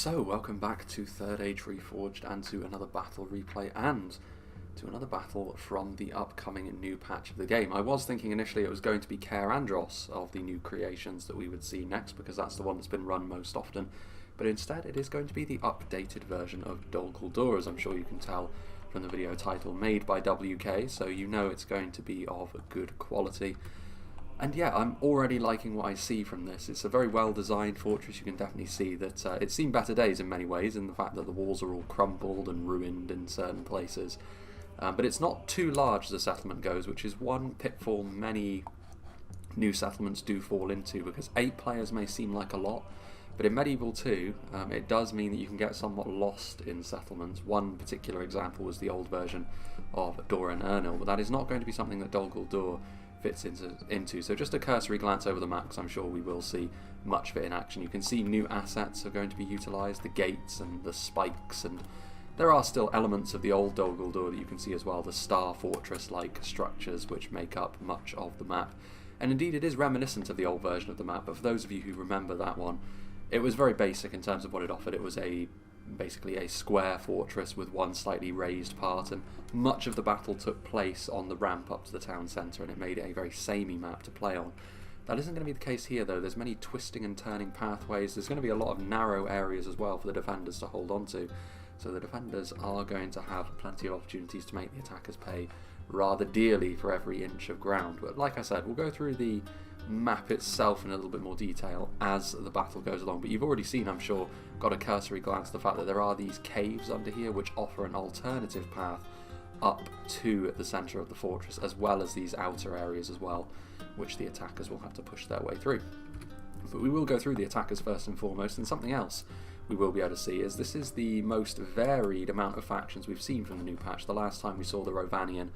So, welcome back to Third Age Reforged and to another battle replay and to another battle from the upcoming new patch of the game. I was thinking initially it was going to be Caer Andros of the new creations that we would see next because that's the one that's been run most often, but instead it is going to be the updated version of DOL Guldur, as I'm sure you can tell from the video title, made by WK, so you know it's going to be of good quality. And yeah, I'm already liking what I see from this. It's a very well designed fortress. You can definitely see that it's seen better days in many ways, in the fact that the walls are all crumbled and ruined in certain places. But it's not too large as a settlement goes, which is one pitfall many new settlements do fall into, because 8 players may seem like a lot, but in Medieval 2 it does mean that you can get somewhat lost in settlements. One particular example was the old version of Dor and Ernil, but that is not going to be something that DOL Guldur fits into. So just a cursory glance over the map, because I'm sure we will see much of it in action. You can see new assets are going to be utilised, the gates and the spikes, and there are still elements of the old DOL Guldur that you can see as well, the star fortress-like structures which make up much of the map. And indeed it is reminiscent of the old version of the map, but for those of you who remember that one, it was very basic in terms of what it offered. It was basically a square fortress with one slightly raised part, and much of the battle took place on the ramp up to the town centre, and it made it a very samey map to play on. That isn't going to be the case here though. There's many twisting and turning pathways. There's going to be a lot of narrow areas as well for the defenders to hold on to, so the defenders are going to have plenty of opportunities to make the attackers pay rather dearly for every inch of ground. But like I said, we'll go through the map itself in a little bit more detail as the battle goes along, but you've already seen, I'm sure, got a cursory glance at the fact that there are these caves under here which offer an alternative path up to the centre of the fortress, as well as these outer areas as well, which the attackers will have to push their way through. But we will go through the attackers first and foremost, and something else we will be able to see is this is the most varied amount of factions we've seen from the new patch. The last time we saw the Rhovanion,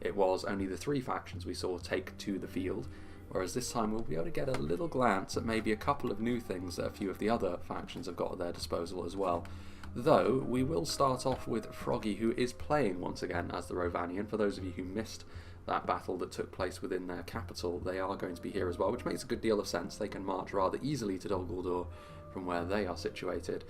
it was only the 3 factions we saw take to the field, whereas this time we'll be able to get a little glance at maybe a couple of new things that a few of the other factions have got at their disposal as well. Though we will start off with Froggy, who is playing once again as the Rhovanion. For those of you who missed that battle that took place within their capital, they are going to be here as well, which makes a good deal of sense. They can march rather easily to DOL Guldur from where they are situated.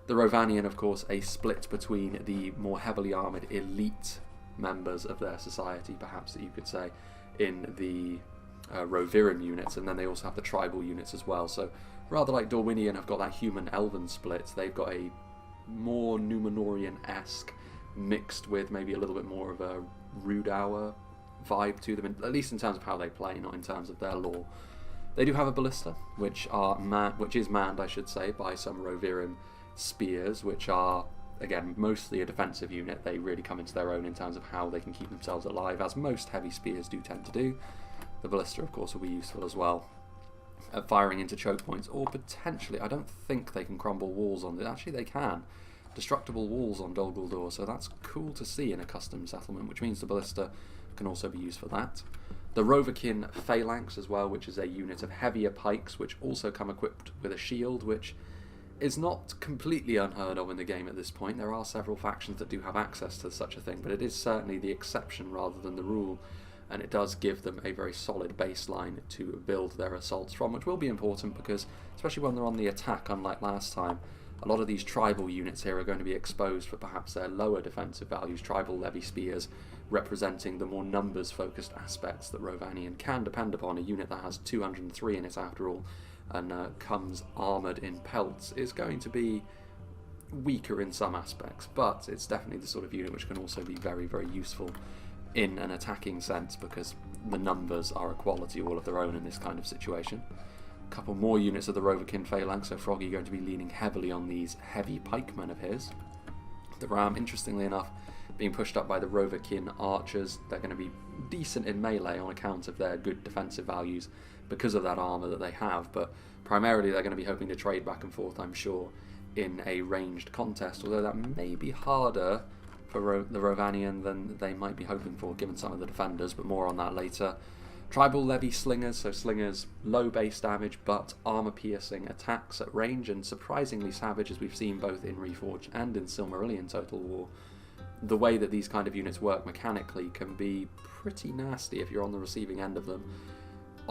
The Rhovanion, of course, a split between the more heavily armoured elite members of their society, perhaps that you could say, in the Rhovanion units, and then they also have the tribal units as well. So rather like Dorwinion have got that human-elven split, they've got a more Numenorian-esque mixed with maybe a little bit more of a rude hour vibe to them, at least in terms of how they play, not in terms of their lore. They do have a ballista, which is manned, I should say, by some Rhovanion spears, which are, again, mostly a defensive unit. They really come into their own in terms of how they can keep themselves alive, as most heavy spears do tend to do. The ballista, of course, will be useful as well at firing into choke points, or potentially, I don't think they can crumble walls on it. Actually, they can. Destructible walls on DOL Guldur, so that's cool to see in a custom settlement, which means the ballista can also be used for that. The Rhovanion phalanx as well, which is a unit of heavier pikes, which also come equipped with a shield, which is not completely unheard of in the game at this point. There are several factions that do have access to such a thing, but it is certainly the exception rather than the rule, and it does give them a very solid baseline to build their assaults from, which will be important because, especially when they're on the attack, unlike last time, a lot of these tribal units here are going to be exposed for perhaps their lower defensive values. Tribal levy spears representing the more numbers-focused aspects that Rhovanion can depend upon. A unit that has 203 in it after all, and comes armoured in pelts, is going to be weaker in some aspects, but it's definitely the sort of unit which can also be very, very useful in an attacking sense, because the numbers are a quality all of their own in this kind of situation. A couple more units of the Rhovanion phalanx, so Froggy going to be leaning heavily on these heavy pikemen of his. The Ram, interestingly enough, being pushed up by the Rhovanion archers. They're going to be decent in melee on account of their good defensive values because of that armour that they have, but primarily they're going to be hoping to trade back and forth, I'm sure, in a ranged contest, although that may be harder for the Rhovanion than they might be hoping for, given some of the defenders, but more on that later. Tribal levy slingers, so slingers, low base damage, but armour-piercing attacks at range, and surprisingly savage, as we've seen both in Reforged and in Silmarillion Total War. The way that these kind of units work mechanically can be pretty nasty if you're on the receiving end of them.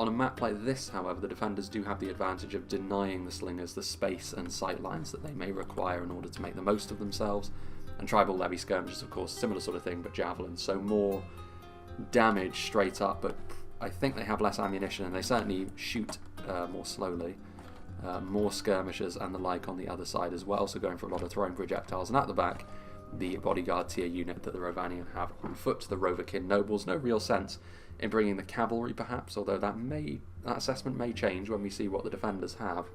On a map like this, however, the defenders do have the advantage of denying the slingers the space and sight lines that they may require in order to make the most of themselves. And tribal levy skirmishes, of course, similar sort of thing, but javelins, so more damage straight up, but I think they have less ammunition, and they certainly shoot more slowly. More skirmishers and the like on the other side as well, so going for a lot of throwing projectiles. And at the back, the bodyguard tier unit that the Rhovanion have on foot, the Rhovakin nobles. No real sense in bringing the cavalry, perhaps, although that assessment may change when we see what the defenders have.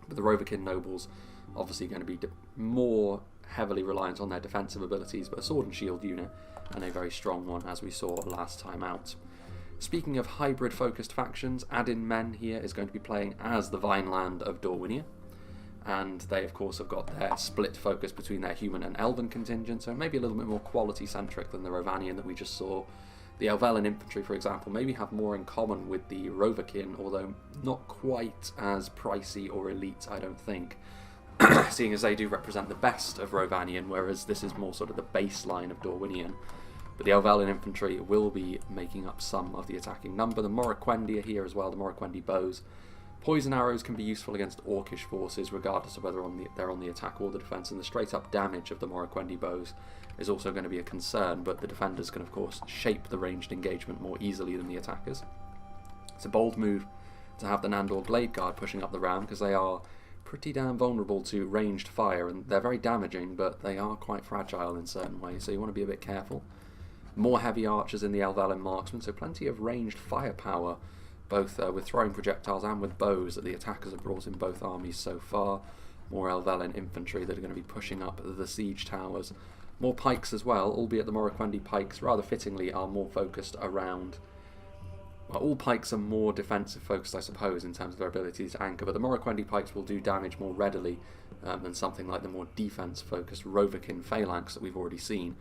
But the Rhovakin nobles obviously going to be more heavily reliant on their defensive abilities, but a sword and shield unit, and a very strong one, as we saw last time out. Speaking of hybrid-focused factions, Adin Men here is going to be playing as the Vineland of Dorwinion, and they, of course, have got their split focus between their human and elven contingent, so maybe a little bit more quality-centric than the Rhovanion that we just saw. The Elvelyn infantry, for example, maybe have more in common with the Rhovakin, although not quite as pricey or elite, I don't think, seeing as they do represent the best of Rhovanion, whereas this is more sort of the baseline of Dorwinion. But the Elvelyn infantry will be making up some of the attacking number. The Morroquendi are here as well, the Morroquendi bows. Poison arrows can be useful against Orcish forces, regardless of whether they're on the attack or the defence, and the straight-up damage of the Morroquendi bows is also going to be a concern, but the defenders can, of course, shape the ranged engagement more easily than the attackers. It's a bold move to have the Nandor Blade Guard pushing up the round, because they are pretty damn vulnerable to ranged fire, and they're very damaging, but they are quite fragile in certain ways, so you want to be a bit careful. More heavy archers in the Elvelyn marksmen, so plenty of ranged firepower, both with throwing projectiles and with bows that the attackers have brought in both armies so far. More Elvelyn infantry that are going to be pushing up the siege towers. More pikes as well, albeit the Morroquendi pikes, rather fittingly, are more focused around... Well, all pikes are more defensive focused, I suppose, in terms of their ability to anchor, but the Morroquendi pikes will do damage more readily than something like the more defense focused Rhovakin phalanx that we've already seen.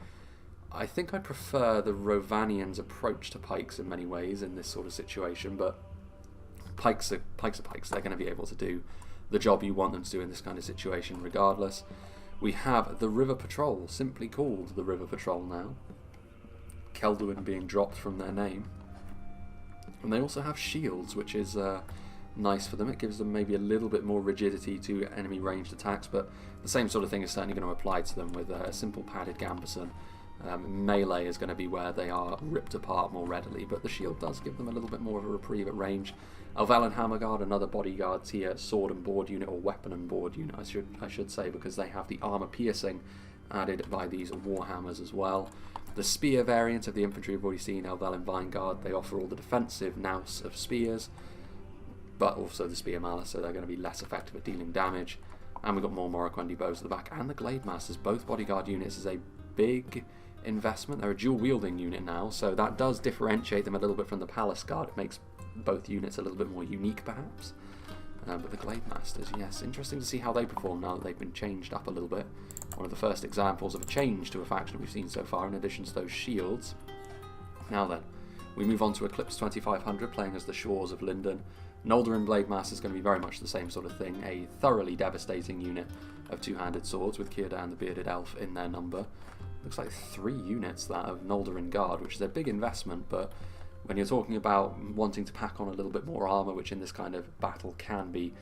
I think I prefer the Rhovanion's approach to pikes in many ways in this sort of situation, but pikes are pikes. They're going to be able to do the job you want them to do in this kind of situation regardless. We have the River Patrol, simply called the River Patrol now. Kelduin being dropped from their name. And they also have shields, which is nice for them. It gives them maybe a little bit more rigidity to enemy ranged attacks, but the same sort of thing is certainly going to apply to them with a simple padded gambeson. Melee is going to be where they are ripped apart more readily, but the shield does give them a little bit more of a reprieve at range. Elvelyn Hammerguard, another bodyguard tier sword and board unit, or weapon and board unit I should say, because they have the armour piercing added by these warhammers as well. The spear variant of the infantry we've already seen, Elvelyn Vineguard, they offer all the defensive nous of spears, but also the spear malice, so they're going to be less effective at dealing damage. And we've got more Morroquendi bows at the back, and the Glade Masters, both bodyguard units, is a big investment. They're a dual wielding unit now, so that does differentiate them a little bit from the Palace Guard. It makes both units a little bit more unique perhaps. But the Glade Masters, yes, interesting to see how they perform now that they've been changed up a little bit. One of the first examples of a change to a faction we've seen so far, in addition to those shields. Now then, we move on to Eclipse 2500, playing as the Shores of Lindon. Noldorin Blade Master is going to be very much the same sort of thing, a thoroughly devastating unit of two-handed swords with Círda and the Bearded Elf in their number. Looks like 3 units, that of Noldorin Guard, which is a big investment, but when you're talking about wanting to pack on a little bit more armour, which in this kind of battle can be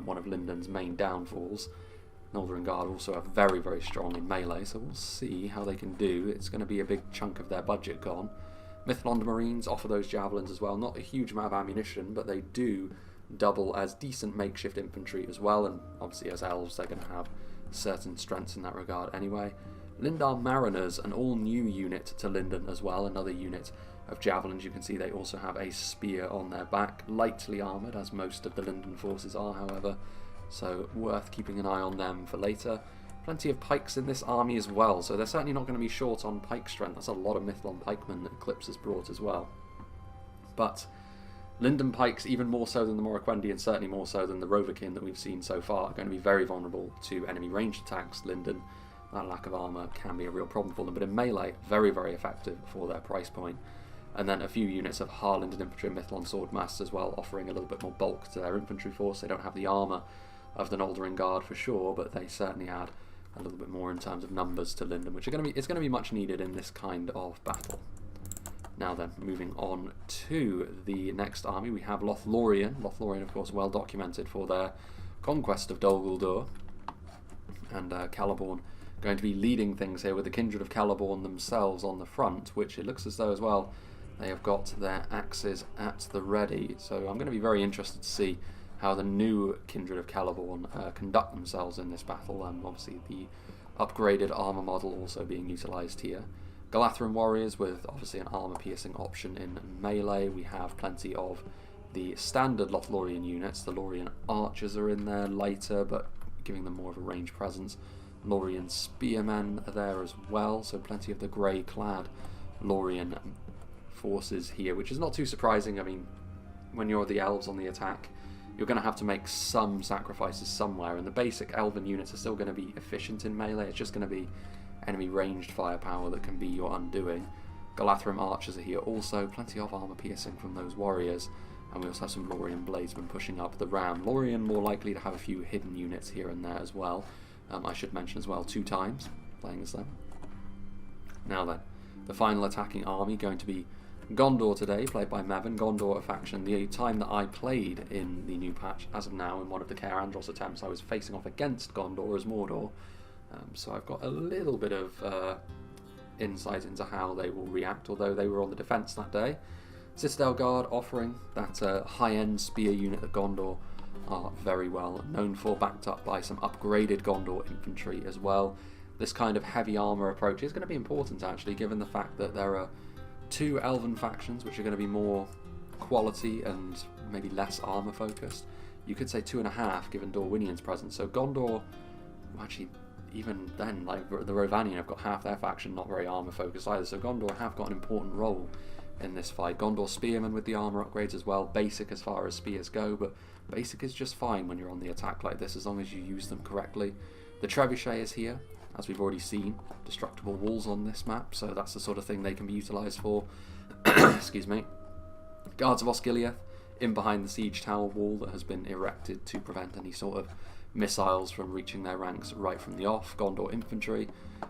one of Lindon's main downfalls, Noldorin Guard also are very, very strong in melee, so we'll see how they can do. It's going to be a big chunk of their budget gone. Mithlond Marines offer those javelins as well. Not a huge amount of ammunition, but they do double as decent makeshift infantry as well, and obviously as elves they're going to have certain strengths in that regard anyway. Lindon Mariners, an all-new unit to Lindon as well, another unit of javelins. You can see they also have a spear on their back, lightly armoured, as most of the Lindon forces are, however, so worth keeping an eye on them for later. Plenty of pikes in this army as well, so they're certainly not going to be short on pike strength. That's a lot of Mithlond pikemen that Eclipse has brought as well. But Lindon pikes, even more so than the Morroquendi, and certainly more so than the Rhovakin that we've seen so far, are going to be very vulnerable to enemy ranged attacks. Lindon, that lack of armour can be a real problem for them, but in melee, very, very effective for their price point. And then a few units of Harlindon Infantry and Mithlond Swordmasters as well, offering a little bit more bulk to their infantry force. They don't have the armour of the Noldorin Guard for sure, but they certainly add a little bit more in terms of numbers to Lindon, which it's going to be much needed in this kind of battle. Now then, moving on to the next army, we have Lothlorien. Lothlorien, of course, well documented for their conquest of Dol Guldur. And Celeborn going to be leading things here with the Kindred of Celeborn themselves on the front, which it looks as though as well they have got their axes at the ready. So I'm going to be very interested to see how the new Kindred of Celeborn conduct themselves in this battle. Obviously the upgraded armour model also being utilised here. Galadhrim warriors with obviously an armour-piercing option in melee. We have plenty of the standard Lothlorien units. The Lorien archers are in there later, but giving them more of a range presence. Lorien spearmen are there as well, so plenty of the grey-clad Lorien forces here, which is not too surprising. I mean, when you're the elves on the attack, you're going to have to make some sacrifices somewhere, and the basic elven units are still going to be efficient in melee. It's just going to be enemy ranged firepower that can be your undoing. Galadhrim archers are here also, plenty of armour piercing from those warriors, and we also have some Lorien bladesmen pushing up the ram. Lorien more likely to have a few hidden units here and there as well. I should mention as well 2 times playing as them. Now then, the final attacking army going to be Gondor today, played by Mevin. Gondor, a faction. The time that I played in the new patch, as of now, in one of the Caer Andros attempts, I was facing off against Gondor as Mordor. So I've got a little bit of insight into how they will react, although they were on the defence that day. Citadel Guard offering that high-end spear unit that Gondor are very well known for, backed up by some upgraded Gondor infantry as well. This kind of heavy armour approach is going to be important actually, given the fact that there are 2 elven factions which are going to be more quality and maybe less armour focused. You could say 2.5 given Dorwinion's presence. So Gondor, actually even then, like the Rhovanion have got half their faction not very armour focused either, so Gondor have got an important role in this fight. Gondor spearmen with the armour upgrades as well, basic as far as spears go, but basic is just fine when you're on the attack like this as long as you use them correctly. The trebuchet is here, as we've already seen, destructible walls on this map, so that's the sort of thing they can be utilised for. Excuse me. Guards of Osgiliath in behind the siege tower wall that has been erected to prevent any sort of missiles from reaching their ranks right from the off. Gondor infantry.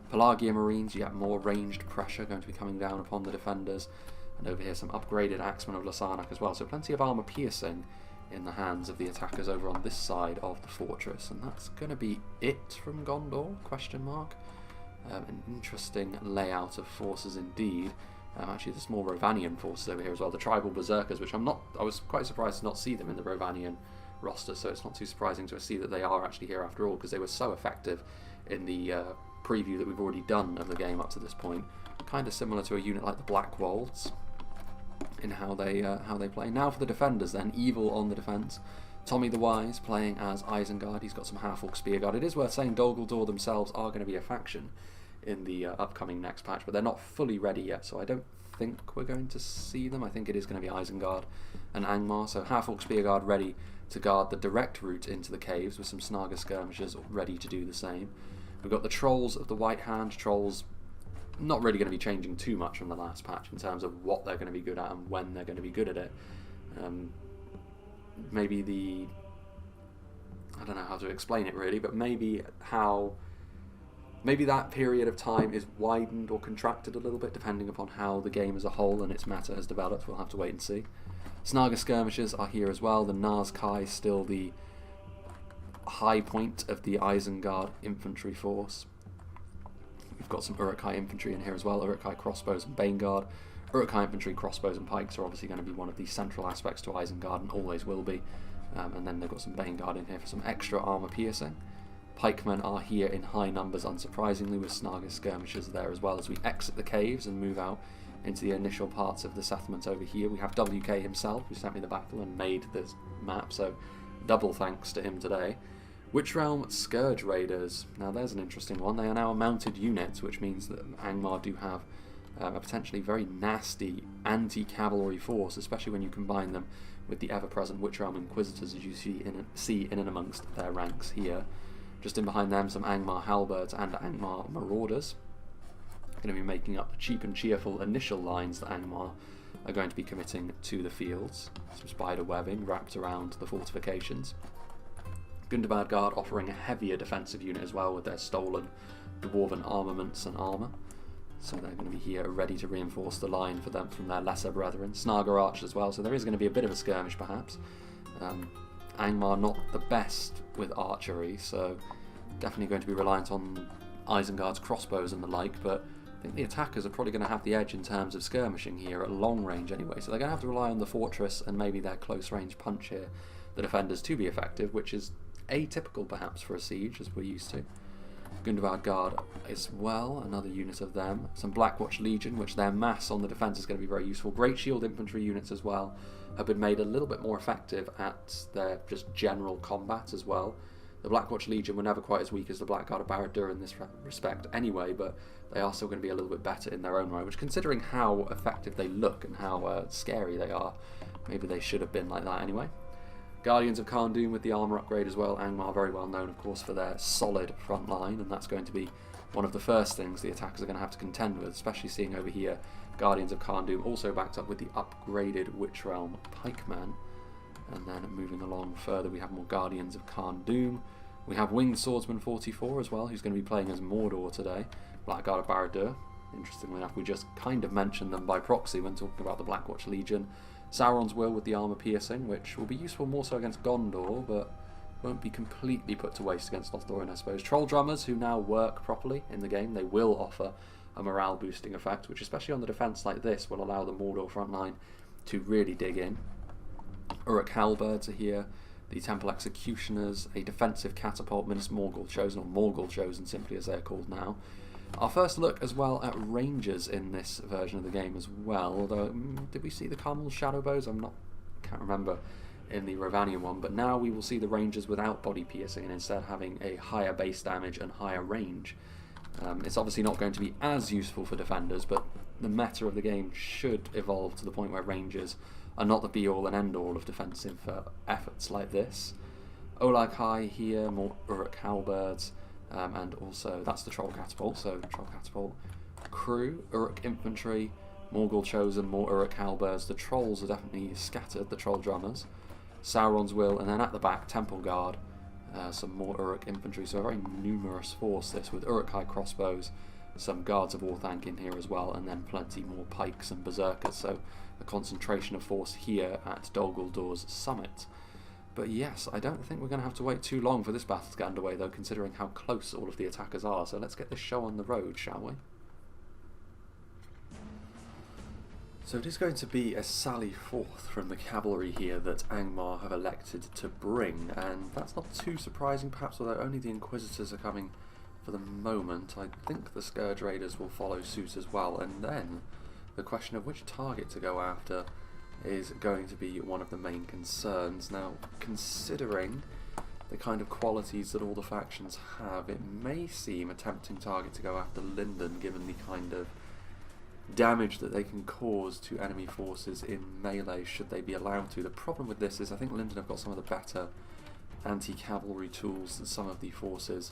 Pelagia marines, you get more ranged pressure going to be coming down upon the defenders. And over here some upgraded axemen of Lasarnak as well, so plenty of armour piercing in the hands of the attackers over on this side of the fortress. And that's going to be it from Gondor, question mark. An interesting layout of forces indeed. Actually there's more Rhovanion forces over here as well, the tribal berserkers, which I was quite surprised to not see them in the Rhovanion roster, so it's not too surprising to see that they are actually here after all, because they were so effective in the preview that we've already done of the game up to this point. Kind of similar to a unit like the Black Wolves in how they play. Now for the defenders then, Evil on the defence. Tommy the Wise playing as Isengard. He's got some half-orc spear guard. It is worth saying Dol Guldur themselves are going to be a faction in the upcoming next patch, but they're not fully ready yet, so I don't think we're going to see them. I think it is going to be Isengard and Angmar, so half-orc spear guard ready to guard the direct route into the caves with some Snaga skirmishers ready to do the same. We've got the Trolls of the White Hand. Trolls not really going to be changing too much from the last patch in terms of what they're going to be good at and when they're going to be good at it. Maybe I don't know how to explain it really, but maybe that period of time is widened or contracted a little bit depending upon how the game as a whole and its meta has developed. We'll have to wait and see. Snaga skirmishers are here as well. The Nazkai still the high point of the Isengard infantry force. We've got some Uruk-hai infantry in here as well, Uruk-hai crossbows and Baneguard. Uruk-hai infantry, crossbows and pikes are obviously going to be one of the central aspects to Isengard and always will be. And then they've got some Baneguard in here for some extra armour piercing. Pikemen are here in high numbers, unsurprisingly, with Snaga skirmishers there as well. As we exit the caves and move out into the initial parts of the settlement over here, we have WK himself, who sent me the battle and made this map, so double thanks to him today. Witchrealm Scourge Raiders. Now there's an interesting one. They are now a mounted unit, which means that Angmar do have a potentially very nasty anti-cavalry force, especially when you combine them with the ever-present Witchrealm Inquisitors, as you see in and amongst their ranks here. Just in behind them, some Angmar Halberds and Angmar Marauders. Going to be making up the cheap and cheerful initial lines that Angmar are going to be committing to the fields. Some spider webbing wrapped around the fortifications. Gundabad Guard offering a heavier defensive unit as well with their stolen dwarven armaments and armour. So they're going to be here ready to reinforce the line for them from their lesser brethren. Snagar archers as well, so there is going to be a bit of a skirmish perhaps. Angmar not the best with archery, so definitely going to be reliant on Isengard's crossbows and the like, but I think the attackers are probably going to have the edge in terms of skirmishing here at long range anyway, so they're going to have to rely on the fortress and maybe their close range punch here, the defenders, to be effective, which is atypical perhaps for a siege as we're used to. Gondor Guard as well, another unit of them. Some Blackwatch Legion, which their mass on the defence is going to be very useful. Great Shield infantry units as well have been made a little bit more effective at their just general combat as well. The Blackwatch Legion were never quite as weak as the Blackguard of Barad-dûr in this respect anyway, but they are still going to be a little bit better in their own right, which, considering how effective they look and how scary they are, maybe they should have been like that anyway. Guardians of Khârn Dûm with the armour upgrade as well. Angmar very well known, of course, for their solid front line, and that's going to be one of the first things the attackers are going to have to contend with, especially seeing over here Guardians of Khârn Dûm also backed up with the upgraded Witch Realm Pikeman. And then moving along further, we have more Guardians of Khârn Dûm. We have Winged Swordsman 44 as well, who's going to be playing as Mordor today. Blackguard of Barad-dûr. Interestingly enough, we just kind of mentioned them by proxy when talking about the Blackwatch Legion. Sauron's Will with the armour piercing, which will be useful more so against Gondor, but won't be completely put to waste against Lothlorien, I suppose. Troll Drummers, who now work properly in the game, they will offer a morale boosting effect, which especially on the defence like this will allow the Mordor front line to really dig in. Uruk Halberds are here, the Temple Executioners, a defensive catapult, Minas Morgul Chosen, or Morgul Chosen simply as they're called now. Our first look as well at Rangers in this version of the game as well, although did we see the Carmel Shadowbows? Can't remember in the Rhovanion one, but now we will see the Rangers without body piercing and instead having a higher base damage and higher range. It's obviously not going to be as useful for defenders, but the meta of the game should evolve to the point where Rangers are not the be-all and end-all of defensive efforts like this. Olag High here, more Uruk Halberds, and also that's the Troll Catapult, so Troll Catapult crew, Uruk Infantry, Morgul Chosen, more Uruk Halberds. The Trolls are definitely scattered, the Troll Drummers. Sauron's Will, and then at the back, Temple Guard, some more Uruk Infantry, so a very numerous force this, with Uruk High Crossbows, some Guards of Orthanc in here as well, and then plenty more Pikes and Berserkers, so a concentration of force here at Dol Guldur's summit. But yes, I don't think we're going to have to wait too long for this battle to get underway, though, considering how close all of the attackers are. So let's get this show on the road, shall we? So it is going to be a sally forth from the cavalry here that Angmar have elected to bring, and that's not too surprising, perhaps, although only the Inquisitors are coming for the moment. I think the Scourge Raiders will follow suit as well, and then the question of which target to go after is going to be one of the main concerns. Now, considering the kind of qualities that all the factions have, it may seem a tempting target to go after Lindon, given the kind of damage that they can cause to enemy forces in melee should they be allowed to. The problem with this is I think Lindon have got some of the better anti-cavalry tools that some of the forces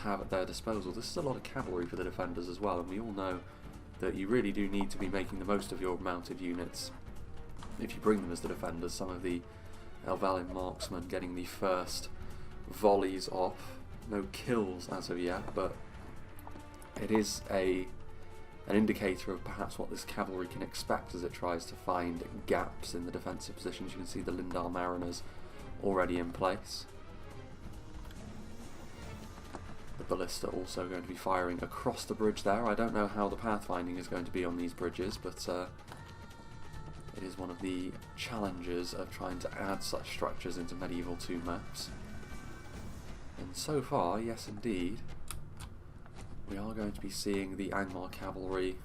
have at their disposal. This is a lot of cavalry for the defenders as well, and we all know that you really do need to be making the most of your mounted units if you bring them as the defenders. Some of the Elvalin marksmen getting the first volleys off. No kills as of yet, but it is an indicator of perhaps what this cavalry can expect as it tries to find gaps in the defensive positions. You can see the Lindar Mariners already in place. The Ballista also going to be firing across the bridge there. I don't know how the pathfinding is going to be on these bridges, but it is one of the challenges of trying to add such structures into Medieval 2 maps. And so far, yes indeed, we are going to be seeing the Angmar cavalry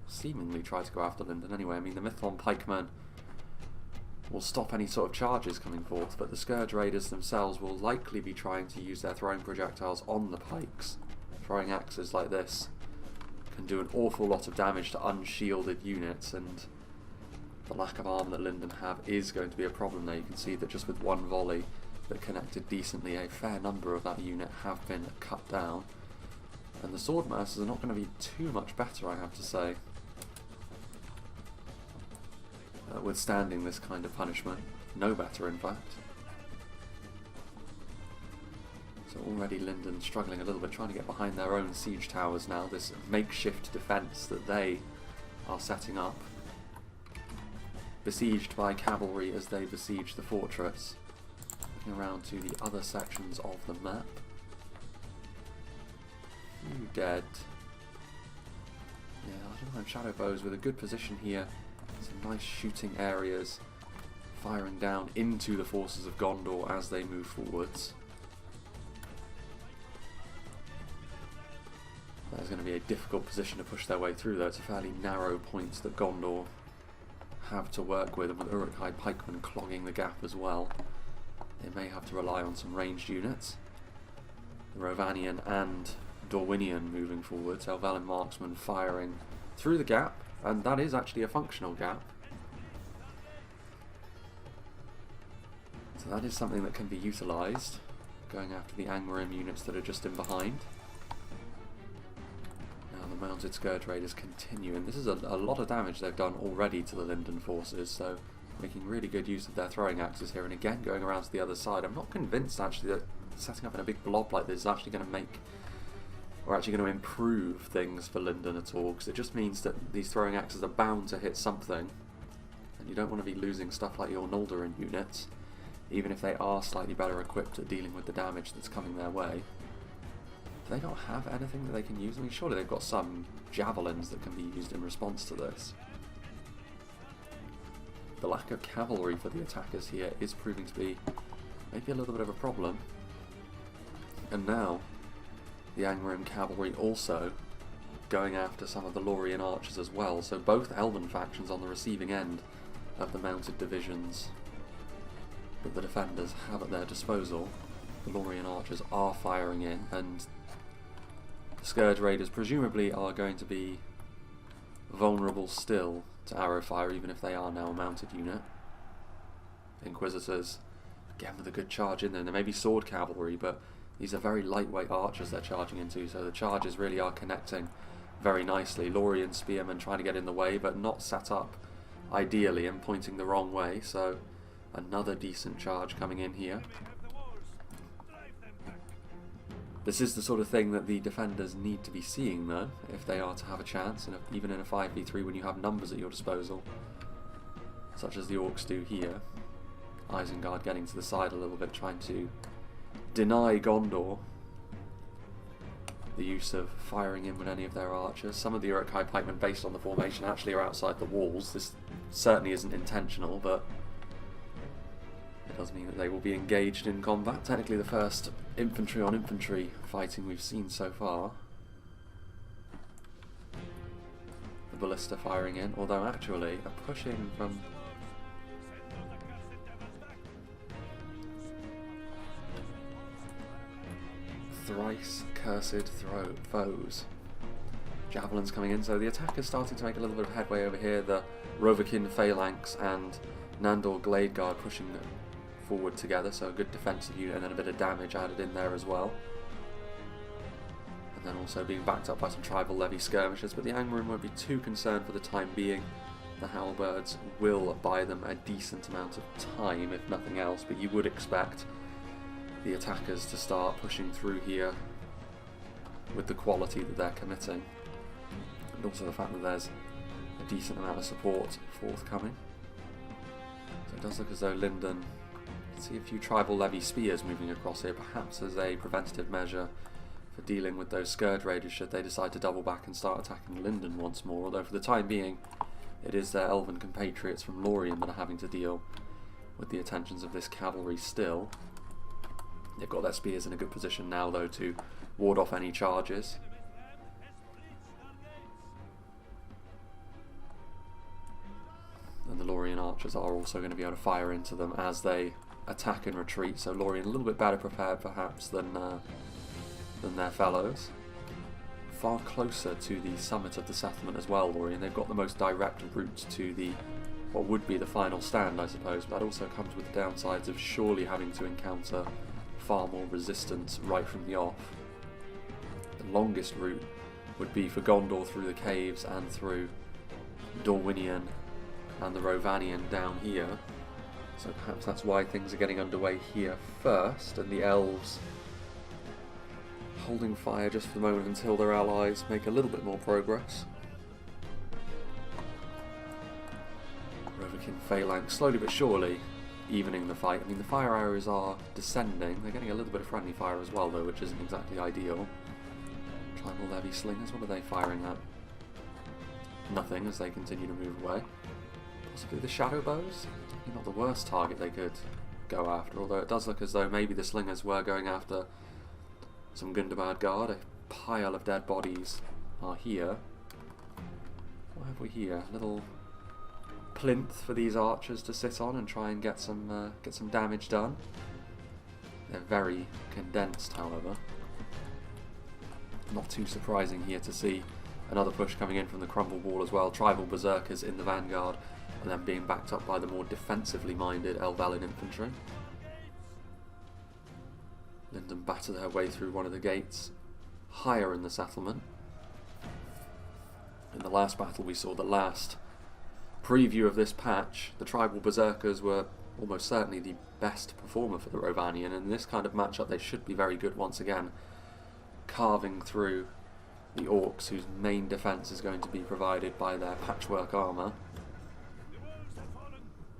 seemingly try to go after Lindon anyway. I mean, the Mithlon pikemen will stop any sort of charges coming forth, but the Scourge Raiders themselves will likely be trying to use their throwing projectiles on the pikes. Throwing axes like this can do an awful lot of damage to unshielded units, and the lack of armor that Lindon have is going to be a problem there. You can see that just with one volley that connected decently, a fair number of that unit have been cut down. And the Swordmasters are not going to be too much better, I have to say, withstanding this kind of punishment. No better, in fact. So So already Lindon struggling a little bit, trying to get behind their own siege towers now, this makeshift defence that they are setting up. Besieged by cavalry as they besiege the fortress. Looking around to the other sections of the map. Few dead. Yeah, Lothlorien shadow bows with a good position here. Some nice shooting areas. Firing down into the forces of Gondor as they move forwards. That's going to be a difficult position to push their way through, though. It's a fairly narrow point that Gondor have to work with, and with Uruk-hai pikemen clogging the gap as well, they may have to rely on some ranged units. The Rhovanion and Dorwinion moving forwards, Helvellyn marksmen firing through the gap, and that is actually a functional gap. So that is something that can be utilised, going after the Angmar units that are just in behind. Now the mounted Scourge Raiders continue, and this is a lot of damage they've done already to the Lindon forces, so making really good use of their throwing axes here, and again going around to the other side. I'm not convinced actually that setting up in a big blob like this is actually going to make, or actually going to improve things for Lindon at all, because it just means that these throwing axes are bound to hit something, and you don't want to be losing stuff like your Lothlorien units, even if they are slightly better equipped at dealing with the damage that's coming their way. Do they not have anything that they can use? I mean, surely they've got some javelins that can be used in response to this. The lack of cavalry for the attackers here is proving to be maybe a little bit of a problem. And now, the Angmar cavalry also going after some of the Lothlorien archers as well, so both Elven factions on the receiving end of the mounted divisions that the defenders have at their disposal. The Lothlorien archers are firing in, and the Scourge Raiders presumably are going to be vulnerable still to arrow fire, even if they are now a mounted unit. Inquisitors, again with a good charge in there. There may be sword cavalry, but these are very lightweight archers they're charging into, so the charges really are connecting very nicely. Lothlorien spearmen trying to get in the way, but not set up ideally and pointing the wrong way, so another decent charge coming in here. This is the sort of thing that the defenders need to be seeing, though, if they are to have a chance, and even in a 5v3 when you have numbers at your disposal, such as the Orcs do here. Isengard getting to the side a little bit, trying to deny Gondor the use of firing in with any of their archers. Some of the Uruk-hai pikemen, based on the formation, actually are outside the walls. This certainly isn't intentional, but it does mean that they will be engaged in combat. Technically the first infantry on infantry fighting we've seen so far. The ballista firing in, although actually a pushing from thrice cursed foes. Javelins coming in, so the attackers starting to make a little bit of headway over here. The Rhovanion phalanx and Nandor Glade Guard pushing forward together, so a good defensive unit and then a bit of damage added in there as well. And then also being backed up by some tribal levy skirmishers, but the Angmar won't be too concerned for the time being. The Halberds will buy them a decent amount of time, if nothing else, but you would expect the attackers to start pushing through here with the quality that they're committing, and also the fact that there's a decent amount of support forthcoming. So it does look as though Lindon, you can see a few tribal levy spears moving across here, perhaps as a preventative measure for dealing with those Scourge Raiders should they decide to double back and start attacking Lindon once more, although for the time being it is their elven compatriots from Lothlorien that are having to deal with the attentions of this cavalry still. They've got their spears in a good position now, though, to ward off any charges. And the Lothlorien archers are also going to be able to fire into them as they attack and retreat, so Lothlorien a little bit better prepared perhaps than their fellows. Far closer to the summit of the settlement as well, Lothlorien. They've got the most direct route to the what would be the final stand, I suppose, but that also comes with the downsides of surely having to encounter far more resistance right from the off. The longest route would be for Gondor through the caves and through Dorwinion and the Rhovanion down here, so perhaps that's why things are getting underway here first, and the elves holding fire just for the moment until their allies make a little bit more progress. Rhovanion Phalanx slowly but surely evening the fight. I mean, the fire arrows are descending. They're getting a little bit of friendly fire as well, though, which isn't exactly ideal. Tribal Levy Slingers, what are they firing at? Nothing, as they continue to move away. Possibly the Shadow Bows? Maybe not the worst target they could go after, although it does look as though maybe the Slingers were going after some Gondor Guard. A pile of dead bodies are here. What have we here? A little plinth for these archers to sit on and try and get some damage done. They're very condensed, however. Not too surprising here to see another push coming in from the Crumble Wall as well. Tribal Berserkers in the vanguard, and then being backed up by the more defensively minded Elvalin infantry. Lindon batter their way through one of the gates higher in the settlement. In the last battle we saw the last preview of this patch. The Tribal Berserkers were almost certainly the best performer for the Rhovanion, and in this kind of matchup they should be very good once again, carving through the Orcs, whose main defence is going to be provided by their patchwork armour.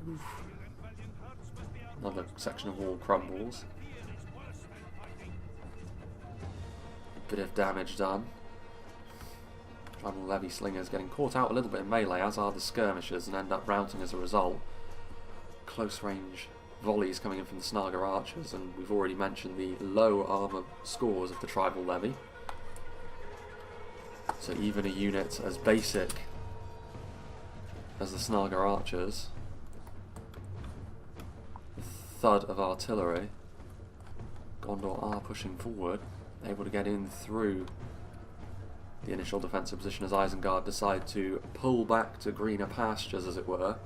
Oof. Another section of wall crumbles. Bit of damage done. Tribal Levy Slingers getting caught out a little bit in melee, as are the Skirmishers, and end up routing as a result. Close range volleys coming in from the Snaga Archers, and we've already mentioned the low armour scores of the Tribal Levy. So even a unit as basic as the Snaga Archers, the thud of artillery, Gondor are pushing forward, able to get in through the initial defensive position as Isengard decide to pull back to greener pastures, as it were,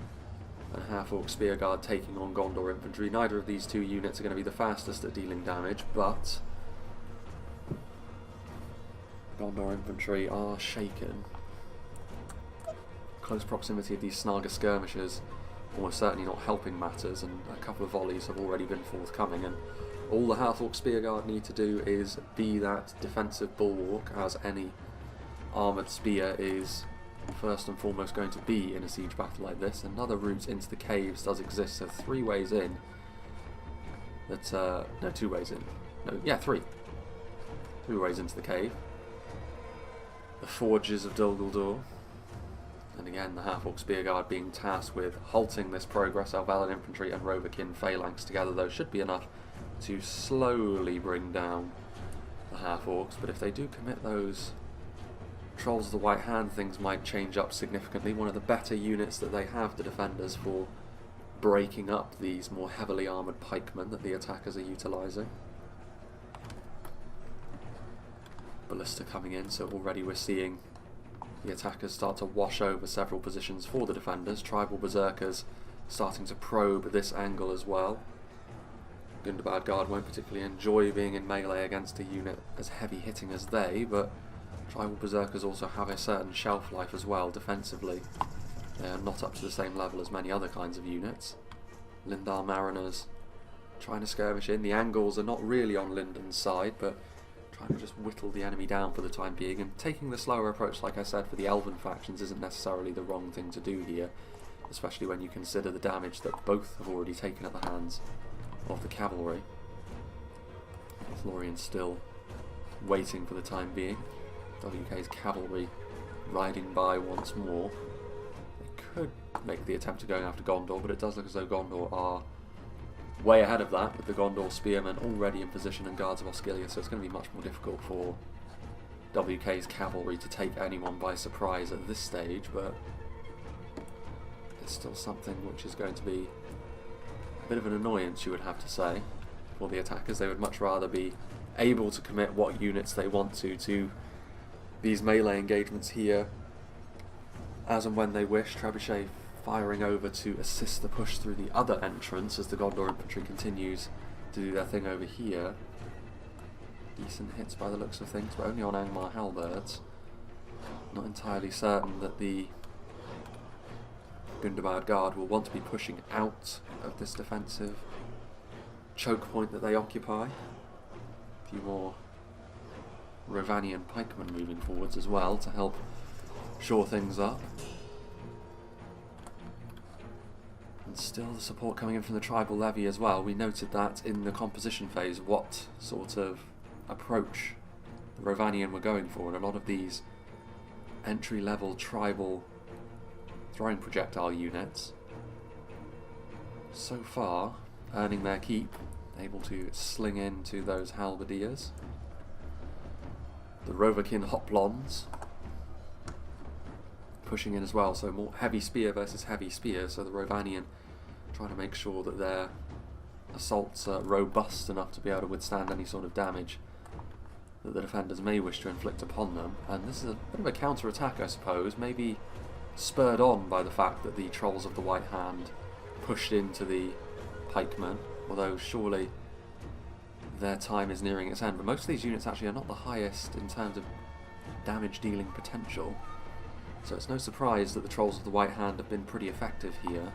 and Half-Orc Spearguard taking on Gondor infantry. Neither of these two units are going to be the fastest at dealing damage, but Gondor infantry are shaken. Close proximity of these Snaga skirmishers almost certainly not helping matters, and a couple of volleys have already been forthcoming, and all the Half-Orc Spearguard need to do is be that defensive bulwark, as any armoured spear is first and foremost going to be in a siege battle like this. Another route into the caves does exist, so 3 ways in. No, 2 ways in. No, yeah, 3. 3 ways into the cave. The Forges of DOL Guldur. And again, the Half-Orc Spearguard being tasked with halting this progress. Elvalin infantry and Rhovanion Phalanx together, though, should be enough to slowly bring down the Half-Orcs. But if they do commit those Trolls of the White Hand, things might change up significantly. One of the better units that they have, the defenders, for breaking up these more heavily armoured pikemen that the attackers are utilising. Ballista coming in, so already we're seeing the attackers start to wash over several positions for the defenders. Tribal Berserkers starting to probe this angle as well. Gondor Guard won't particularly enjoy being in melee against a unit as heavy hitting as they, but Tribal Berserkers also have a certain shelf life as well defensively. They are not up to the same level as many other kinds of units. Lindar Mariners trying to skirmish in. The angles are not really on Lindon's side, but trying to just whittle the enemy down for the time being, and taking the slower approach, like I said, for the Elven factions isn't necessarily the wrong thing to do here, especially when you consider the damage that both have already taken at the hands of the cavalry. Lothlorien still waiting for the time being. WK's cavalry riding by once more. They could make the attempt to going after Gondor, but it does look as though Gondor are way ahead of that, with the Gondor spearmen already in position and guards of Osgiliath, so it's going to be much more difficult for WK's cavalry to take anyone by surprise at this stage, but it's still something which is going to be a bit of an annoyance, you would have to say, for the attackers. They would much rather be able to commit what units they want to these melee engagements here as and when they wish. Trebuchet firing over to assist the push through the other entrance as the Gondor infantry continues to do their thing over here. Decent hits by the looks of things, but only on Angmar halberds. Not entirely certain that the Gondor Guard will want to be pushing out of this defensive choke point that they occupy. A few more Rhovanion pikemen moving forwards as well to help shore things up. And still the support coming in from the tribal levy as well. We noted that in the composition phase what sort of approach the Rhovanion were going for, and a lot of these entry-level tribal throwing projectile units so far earning their keep, able to sling into those halberdiers. The Rovakin hoplons pushing in as well, so more heavy spear versus heavy spear, so the Rhovanion trying to make sure that their assaults are robust enough to be able to withstand any sort of damage that the defenders may wish to inflict upon them. And this is a bit of a counter-attack, I suppose, maybe spurred on by the fact that the Trolls of the White Hand pushed into the pikemen, although surely their time is nearing its end. But most of these units actually are not the highest in terms of damage dealing potential, so it's no surprise that the Trolls of the White Hand have been pretty effective here.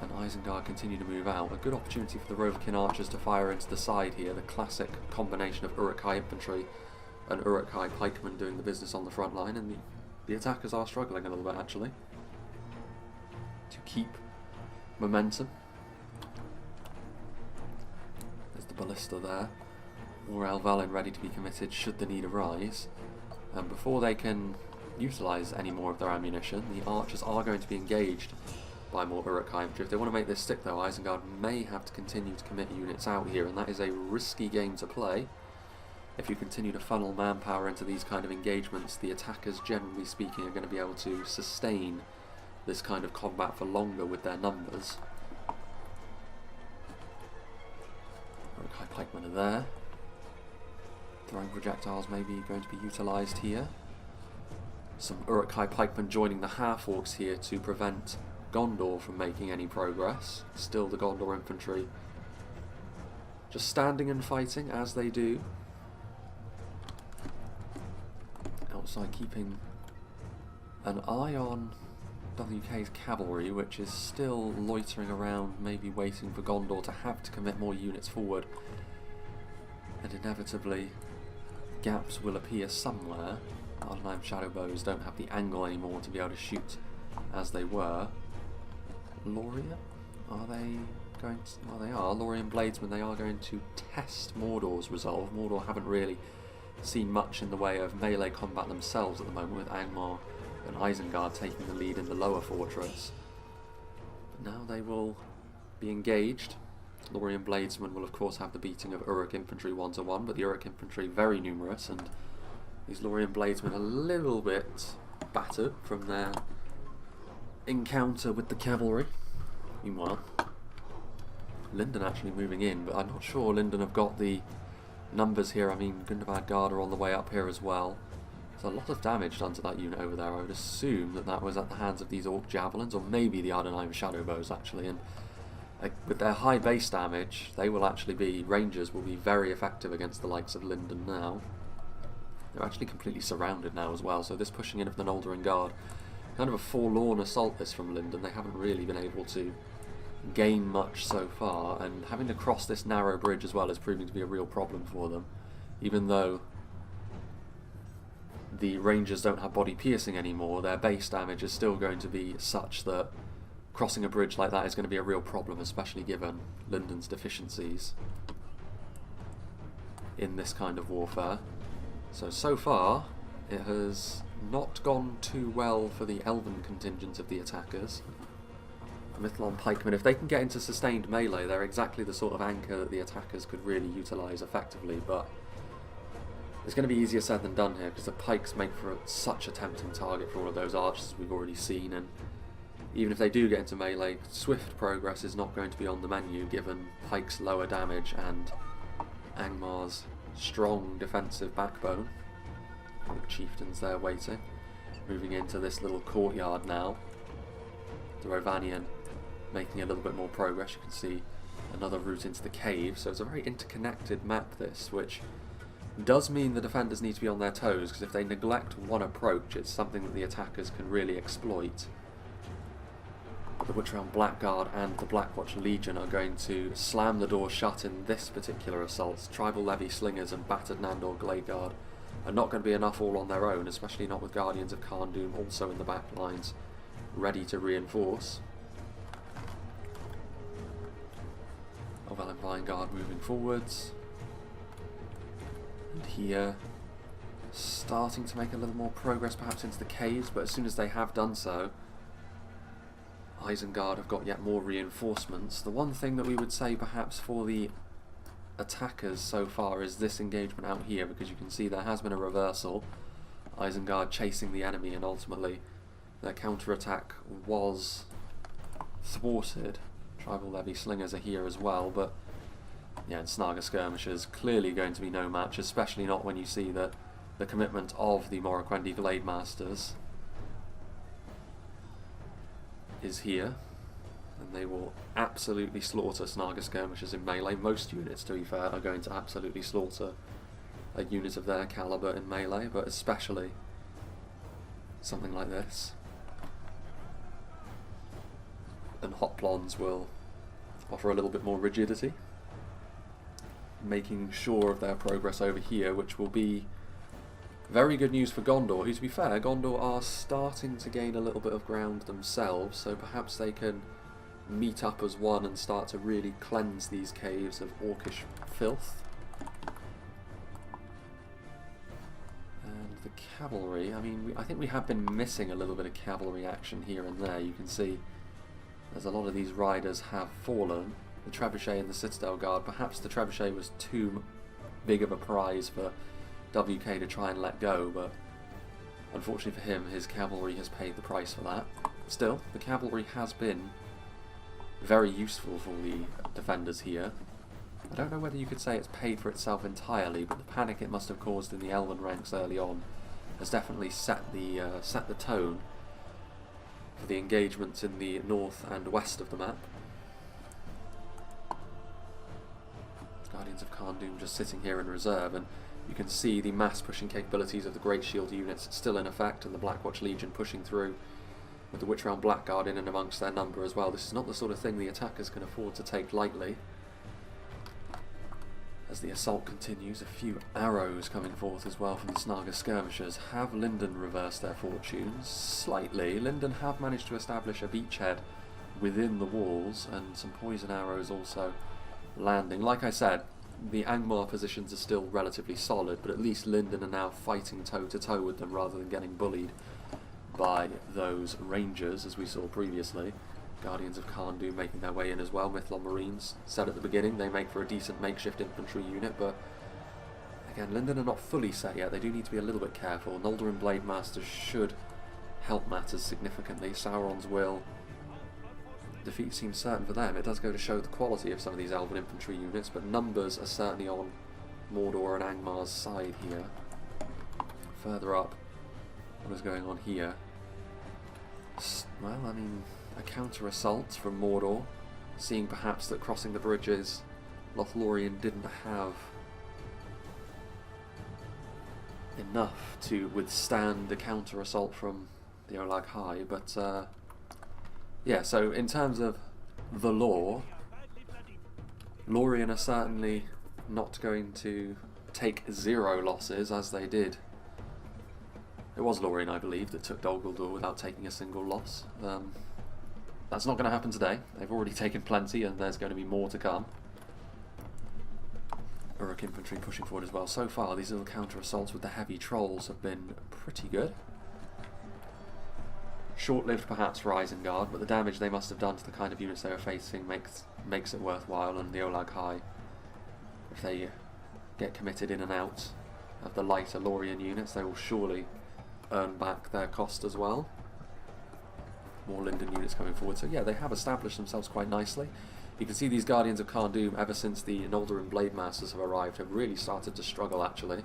And Isengard continue to move out. A good opportunity for the Rovakin archers to fire into the side here, the classic combination of Uruk-hai infantry and Uruk-hai pikemen doing the business on the front line, and the attackers are struggling a little bit actually to keep momentum. There's the ballista there, or Elvalin ready to be committed should the need arise. And before they can utilise any more of their ammunition, the archers are going to be engaged by more Uruk-hai infantry. If they want to make this stick though, Isengard may have to continue to commit units out here, and that is a risky game to play. If you continue to funnel manpower into these kind of engagements, the attackers, generally speaking, are going to be able to sustain this kind of combat for longer with their numbers. Uruk-hai pikemen are there. Throwing projectiles may be going to be utilised here. Some Uruk-hai pikemen joining the half-orcs here to prevent Gondor from making any progress. Still the Gondor infantry just standing and fighting as they do. Outside keeping an eye on WK's cavalry, which is still loitering around, maybe waiting for Gondor to have to commit more units forward. And inevitably gaps will appear somewhere. Ardenheim shadow bows don't have the angle anymore to be able to shoot as they were. Lothlorien? Are they going to... well, they are. Lothlorien bladesmen, they are going to test Mordor's resolve. Mordor haven't really seen much in the way of melee combat themselves at the moment, with Angmar and Isengard taking the lead in the lower fortress. But now they will be engaged. Lothlorien bladesmen will of course have the beating of Uruk infantry 1-1, but the Uruk infantry very numerous, and these Lothlorien bladesmen a little bit battered from their encounter with the cavalry. Meanwhile, Lindon actually moving in, but I'm not sure Lindon have got the numbers here. I mean, Gundabad Guard are on the way up here as well. There's a lot of damage done to that unit over there. I would assume that that was at the hands of these Orc Javelins, or maybe the Ardenheim Shadow Bows actually, and with their high base damage, they will actually be, Rangers will be very effective against the likes of Lindon now. They're actually completely surrounded now as well, so this pushing in of the Noldorin Guard, kind of a forlorn assault this from Lindon. They haven't really been able to gain much so far, and having to cross this narrow bridge as well is proving to be a real problem for them, even though the Rangers don't have body piercing anymore. Their base damage is still going to be such that crossing a bridge like that is going to be a real problem, especially given Lindon's deficiencies in this kind of warfare. So far it has not gone too well for the elven contingent of the attackers. Mithlon pikemen, if they can get into sustained melee, they're exactly the sort of anchor that the attackers could really utilise effectively, but it's going to be easier said than done here, because the pikes make for such a tempting target for all of those archers we've already seen, and even if they do get into melee, swift progress is not going to be on the menu given Pike's lower damage and Angmar's strong defensive backbone. The chieftains there waiting. Moving into this little courtyard now. The Rhovanion making a little bit more progress. You can see another route into the cave, so it's a very interconnected map this, which does mean the defenders need to be on their toes, because if they neglect one approach, it's something that the attackers can really exploit. The Witchrealm Blackguard and the Blackwatch Legion are going to slam the door shut in this particular assault. Tribal Levy Slingers and Battered Nandor Gladeguard are not going to be enough all on their own, especially not with Guardians of Kharndoom also in the back lines, ready to reinforce. Isengard moving forwards. And here, starting to make a little more progress perhaps into the caves, but as soon as they have done so, Isengard have got yet more reinforcements. The one thing that we would say perhaps for the attackers so far is this engagement out here, because you can see there has been a reversal. Isengard chasing the enemy, and ultimately their counter-attack was thwarted. Tribal Levy Slingers are here as well, but yeah, and Snaga Skirmishers clearly going to be no match, especially not when you see that the commitment of the Morroquendi Glade Masters is here, and they will absolutely slaughter Snaga Skirmishers in melee. Most units, to be fair, are going to absolutely slaughter a unit of their calibre in melee, but especially something like this. And Hoplons will offer a little bit more rigidity, making sure of their progress over here, which will be very good news for Gondor, who, to be fair, Gondor are starting to gain a little bit of ground themselves, so perhaps they can meet up as one and start to really cleanse these caves of orcish filth. And the cavalry, I mean, I think we have been missing a little bit of cavalry action here and there. You can see as a lot of these riders have fallen. The Trebuchet and the Citadel Guard, perhaps the Trebuchet was too big of a prize for WK to try and let go, but unfortunately for him, his cavalry has paid the price for that. Still, the cavalry has been very useful for the defenders here. I don't know whether you could say it's paid for itself entirely, but the panic it must have caused in the Elven ranks early on has definitely set the tone for the engagements in the north and west of the map. Guardians of Kharndoom just sitting here in reserve, and you can see the mass pushing capabilities of the Great Shield units still in effect, and the Blackwatch Legion pushing through with the Witchround Blackguard in and amongst their number as well. This is not the sort of thing the attackers can afford to take lightly. As the assault continues, a few arrows coming forth as well from the Snaga Skirmishers. Have Lindon reversed their fortunes? Slightly. Lindon have managed to establish a beachhead within the walls, and some poison arrows also landing. Like I said, the Angmar positions are still relatively solid, but at least Lindon are now fighting toe-to-toe with them rather than getting bullied by those Rangers, as we saw previously. Guardians of Kharndoom making their way in as well. Mithlon Marines, said at the beginning, they make for a decent makeshift infantry unit, but again, Lindon are not fully set yet. They do need to be a little bit careful. Noldorin Blade Masters should help matters significantly. Sauron's will. Defeat seems certain for them. It does go to show the quality of some of these Elven infantry units, but numbers are certainly on Mordor and Angmar's side here. Further up, what is going on here? Well, I mean, a counter-assault from Mordor, seeing perhaps that crossing the bridges, Lothlorien didn't have enough to withstand the counter-assault from the Olag High, but yeah, so in terms of the lore, Lorien are certainly not going to take 0 losses as they did. It was Lorien, I believe, that took Dol Guldur without taking a single loss. That's not going to happen today. They've already taken plenty, and there's going to be more to come. Uruk infantry pushing forward as well. So far, these little counter-assaults with the heavy trolls have been pretty good. Short-lived perhaps for Isengard, but the damage they must have done to the kind of units they were facing makes it worthwhile, and the Olag High, if they get committed in and out of the lighter Lorien units, they will surely earn back their cost as well. More Lindon units coming forward, so yeah, they have established themselves quite nicely. You can see these Guardians of Kharndoom, ever since the Noldorin Blade Masters have arrived, have really started to struggle actually.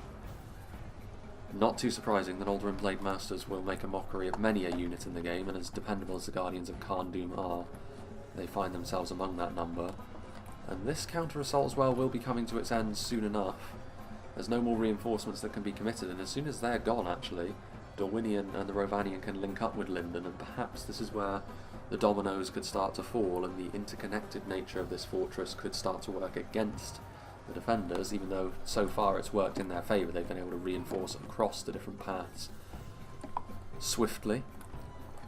Not too surprising, the Noldorin Blade Masters will make a mockery of many a unit in the game, and as dependable as the Guardians of Kharndoom are, they find themselves among that number. And this counter-assault as well will be coming to its end soon enough. There's no more reinforcements that can be committed, and as soon as they're gone actually, Dorwinion and the Rhovanion can link up with Lindon, and perhaps this is where the dominoes could start to fall, and the interconnected nature of this fortress could start to work against the defenders, even though so far it's worked in their favour. They've been able to reinforce across the different paths swiftly.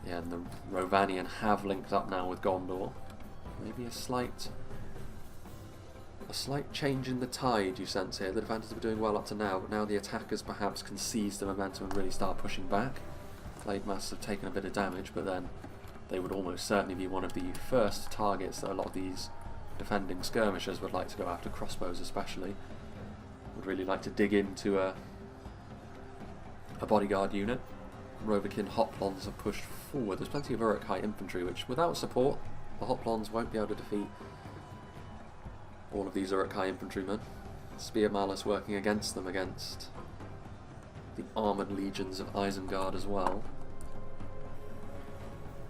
Yeah, and the Rhovanion have linked up now with Gondor. Maybe a slight change in the tide you sense here. The defenders have been doing well up to now, but now the attackers perhaps can seize the momentum and really start pushing back. Blade Masters have taken a bit of damage, but then they would almost certainly be one of the first targets that a lot of these defending skirmishers would like to go after, crossbows especially. Would really like to dig into a bodyguard unit. Rhovanion Hoplons have pushed forward. There's plenty of Uruk-hai infantry, which without support, the Hoplons won't be able to defeat all of these Uruk-hai infantrymen. Spear Malice working against them, against the armoured legions of Isengard as well.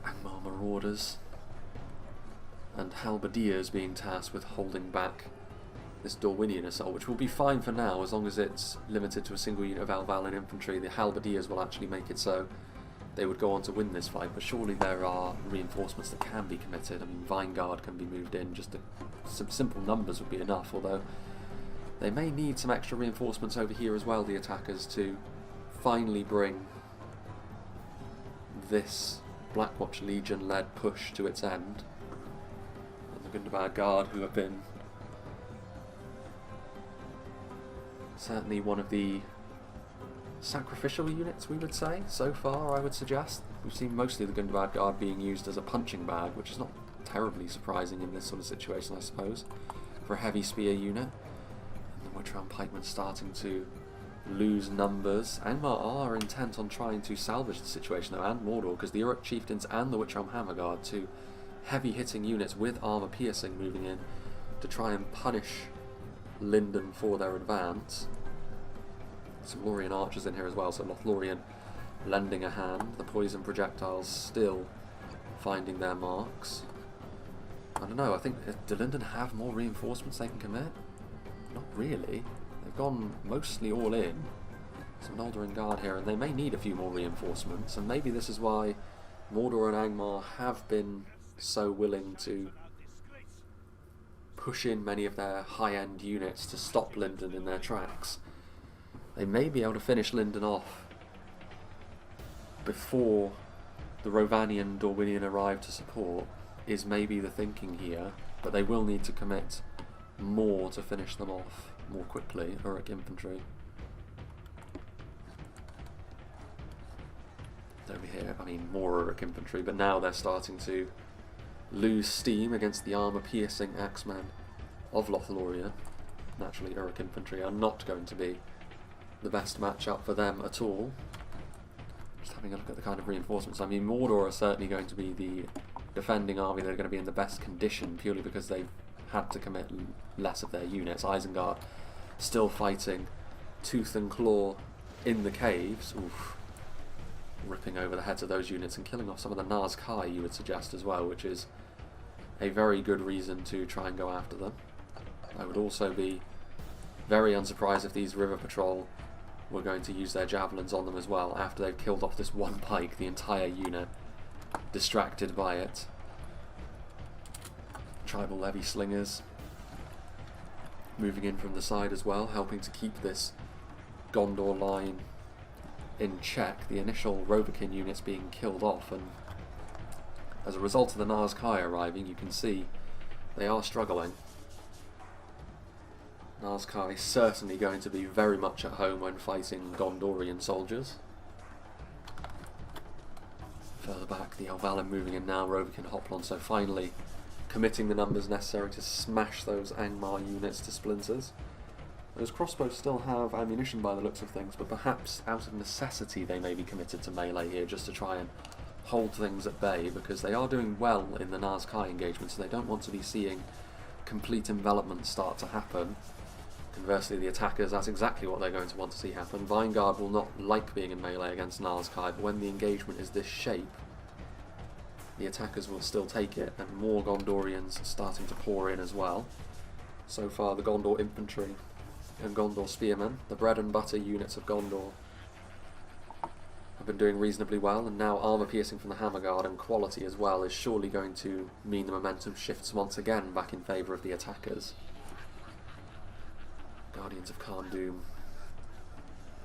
Angmar marauders and halberdiers being tasked with holding back this Dorwinion assault, which will be fine for now as long as it's limited to a single unit of Alvalan infantry. The halberdiers will actually make it so they would go on to win this fight, but surely there are reinforcements that can be committed. I mean, Vinegard can be moved in, just some simple numbers would be enough, although they may need some extra reinforcements over here as well, the attackers, to finally bring this Blackwatch Legion-led push to its end. And the Gondor Guard, who have been certainly one of the sacrificial units, we would say, so far, I would suggest. We've seen mostly the Gondor Guard being used as a punching bag, which is not terribly surprising in this sort of situation, I suppose, for a heavy spear unit. And the Witchram Pikemen starting to lose numbers. Angmar are intent on trying to salvage the situation though, and Mordor, because the Uruk Chieftains and the Witchram Hammerguard, two heavy hitting units with armour piercing, moving in to try and punish Lindon for their advance. Some Lorien archers in here as well, so Lothlorien lending a hand. The poison projectiles still finding their marks. I don't know, I think, do Lindon have more reinforcements they can commit? Not really. They've gone mostly all in. Some Noldorin Guard here, and they may need a few more reinforcements, and maybe this is why Mordor and Angmar have been so willing to push in many of their high-end units to stop Lindon in their tracks. They may be able to finish Lindon off before the Rhovanion Dorwinion arrive to support, is maybe the thinking here, but they will need to commit more to finish them off more quickly. Uruk infantry. Over here, I mean, more Uruk infantry, but now they're starting to lose steam against the armour-piercing axemen of Lothlorien. Naturally, Uruk infantry are not going to be the best matchup for them at all. Just having a look at the kind of reinforcements. I mean, Mordor are certainly going to be the defending army that are going to be in the best condition, purely because they've had to commit less of their units. Isengard still fighting tooth and claw in the caves. Oof. Ripping over the heads of those units and killing off some of the Nazkai, you would suggest as well, which is a very good reason to try and go after them. I would also be very unsurprised if these river patrol were going to use their javelins on them as well, after they've killed off this one pike, the entire unit distracted by it. Tribal levy slingers moving in from the side as well, helping to keep this Gondor line in check. The initial Rhovanion units being killed off, and as a result of the Nazkai arriving, you can see they are struggling. Nazkai certainly going to be very much at home when fighting Gondorian soldiers. Further back, the Alvalan moving in now, Rhovanion Hoplon, so finally committing the numbers necessary to smash those Angmar units to splinters. Those crossbows still have ammunition by the looks of things, but perhaps out of necessity they may be committed to melee here, just to try and hold things at bay, because they are doing well in the Nazkai engagement, so they don't want to be seeing complete envelopment start to happen. Conversely, the attackers, that's exactly what they're going to want to see happen. Vinegard will not like being in melee against Nazkai, but when the engagement is this shape, the attackers will still take it, and more Gondorians starting to pour in as well. So far, the Gondor infantry and Gondor spearmen, the bread and butter units of Gondor, have been doing reasonably well, and now armour piercing from the Hammerguard and quality as well is surely going to mean the momentum shifts once again back in favour of the attackers. Guardians of Kharndoom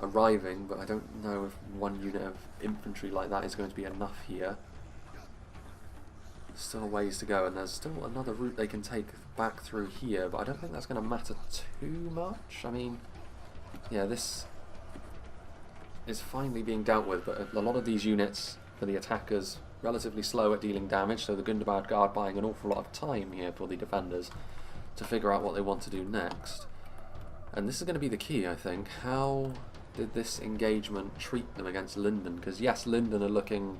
arriving, but I don't know if one unit of infantry like that is going to be enough here. Still a ways to go, and there's still another route they can take back through here, but I don't think that's going to matter too much. I mean, yeah, this is finally being dealt with, but a lot of these units for the attackers relatively slow at dealing damage, so the Gundabad Guard buying an awful lot of time here for the defenders to figure out what they want to do next. And this is going to be the key, I think. How did this engagement treat them against Lindon? Because yes, Lindon are looking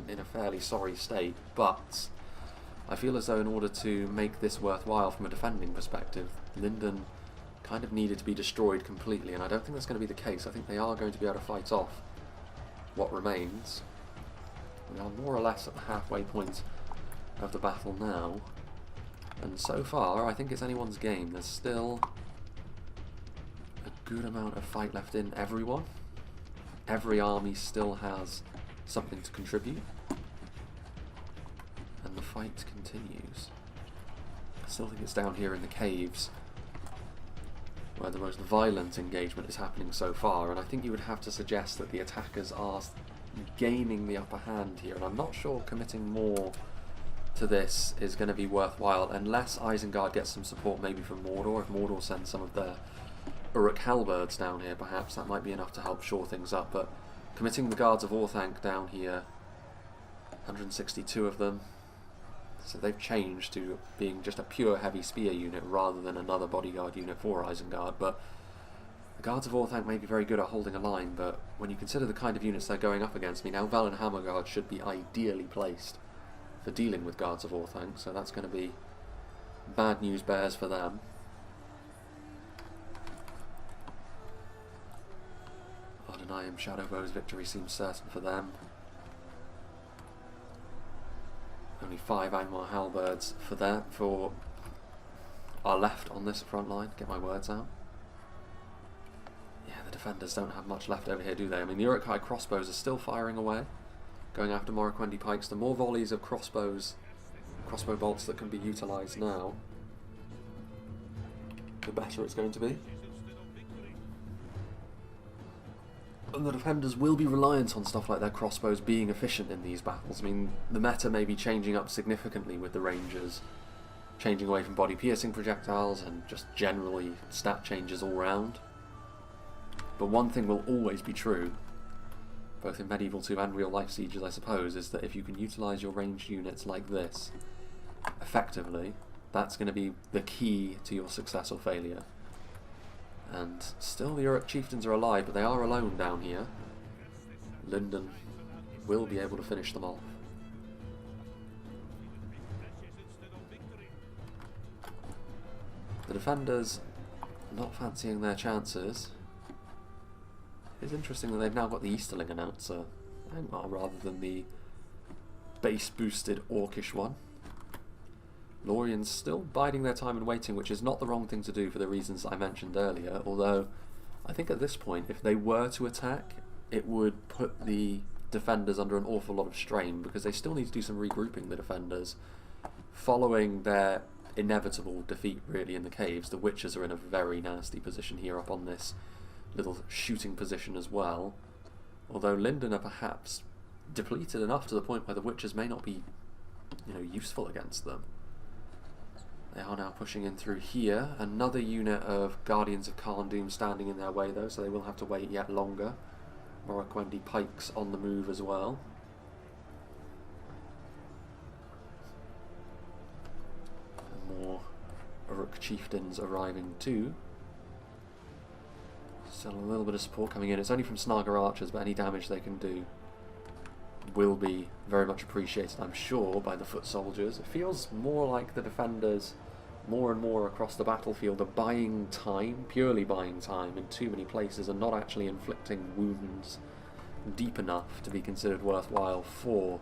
in a fairly sorry state, but I feel as though in order to make this worthwhile from a defending perspective, Lindon kind of needed to be destroyed completely, and I don't think that's going to be the case. I think they are going to be able to fight off what remains. We are more or less at the halfway point of the battle now, and so far I think it's anyone's game. There's still a good amount of fight left in everyone. Every army still has something to contribute, and the fight continues. I still think it's down here in the caves where the most violent engagement is happening so far, and I think you would have to suggest that the attackers are gaining the upper hand here, and I'm not sure committing more to this is going to be worthwhile unless Isengard gets some support maybe from Mordor. If Mordor sends some of their Uruk halberds down here, perhaps that might be enough to help shore things up, but committing the Guards of Orthanc down here, 162 of them, so they've changed to being just a pure heavy spear unit rather than another bodyguard unit for Isengard. But the Guards of Orthanc may be very good at holding a line, but when you consider the kind of units they're going up against, I mean, Elval and Hammerguard should be ideally placed for dealing with Guards of Orthanc, so that's going to be bad news bears for them. Ardenium Shadowbow's victory seems certain for them. Only 5 Angmar halberds for are left on this front line. Get my words out. Yeah, the defenders don't have much left over here, do they? I mean, the Uruk-hai crossbows are still firing away, going after Morroquendi pikes. The more volleys of crossbow bolts that can be utilised now, the better it's going to be. And the defenders will be reliant on stuff like their crossbows being efficient in these battles. I mean, the meta may be changing up significantly with the Rangers changing away from body-piercing projectiles and just generally stat changes all round. But one thing will always be true, both in Medieval 2 and real-life sieges, I suppose, is that if you can utilise your ranged units like this effectively, that's going to be the key to your success or failure. And still the Uruk chieftains are alive, but they are alone down here. Lindon will be able to finish them off. The defenders not fancying their chances. It's interesting that they've now got the Easterling announcer, Angmar, rather than the base boosted Orcish one. Lothlorien's still biding their time and waiting, which is not the wrong thing to do for the reasons I mentioned earlier, although I think at this point, if they were to attack, it would put the defenders under an awful lot of strain, because they still need to do some regrouping, the defenders. Following their inevitable defeat, really, in the caves, the Witchers are in a very nasty position here up on this little shooting position as well, although Lindon are perhaps depleted enough to the point where the Witchers may not be, useful against them. They are now pushing in through here. Another unit of Guardians of Kharndoom standing in their way though, so they will have to wait yet longer. Morroquendi pikes on the move as well. And more Uruk chieftains arriving too. Still a little bit of support coming in. It's only from Snagar archers, but any damage they can do will be very much appreciated, I'm sure, by the foot soldiers. It feels more like the defenders, more and more across the battlefield, are buying time, purely buying time in too many places, and not actually inflicting wounds deep enough to be considered worthwhile for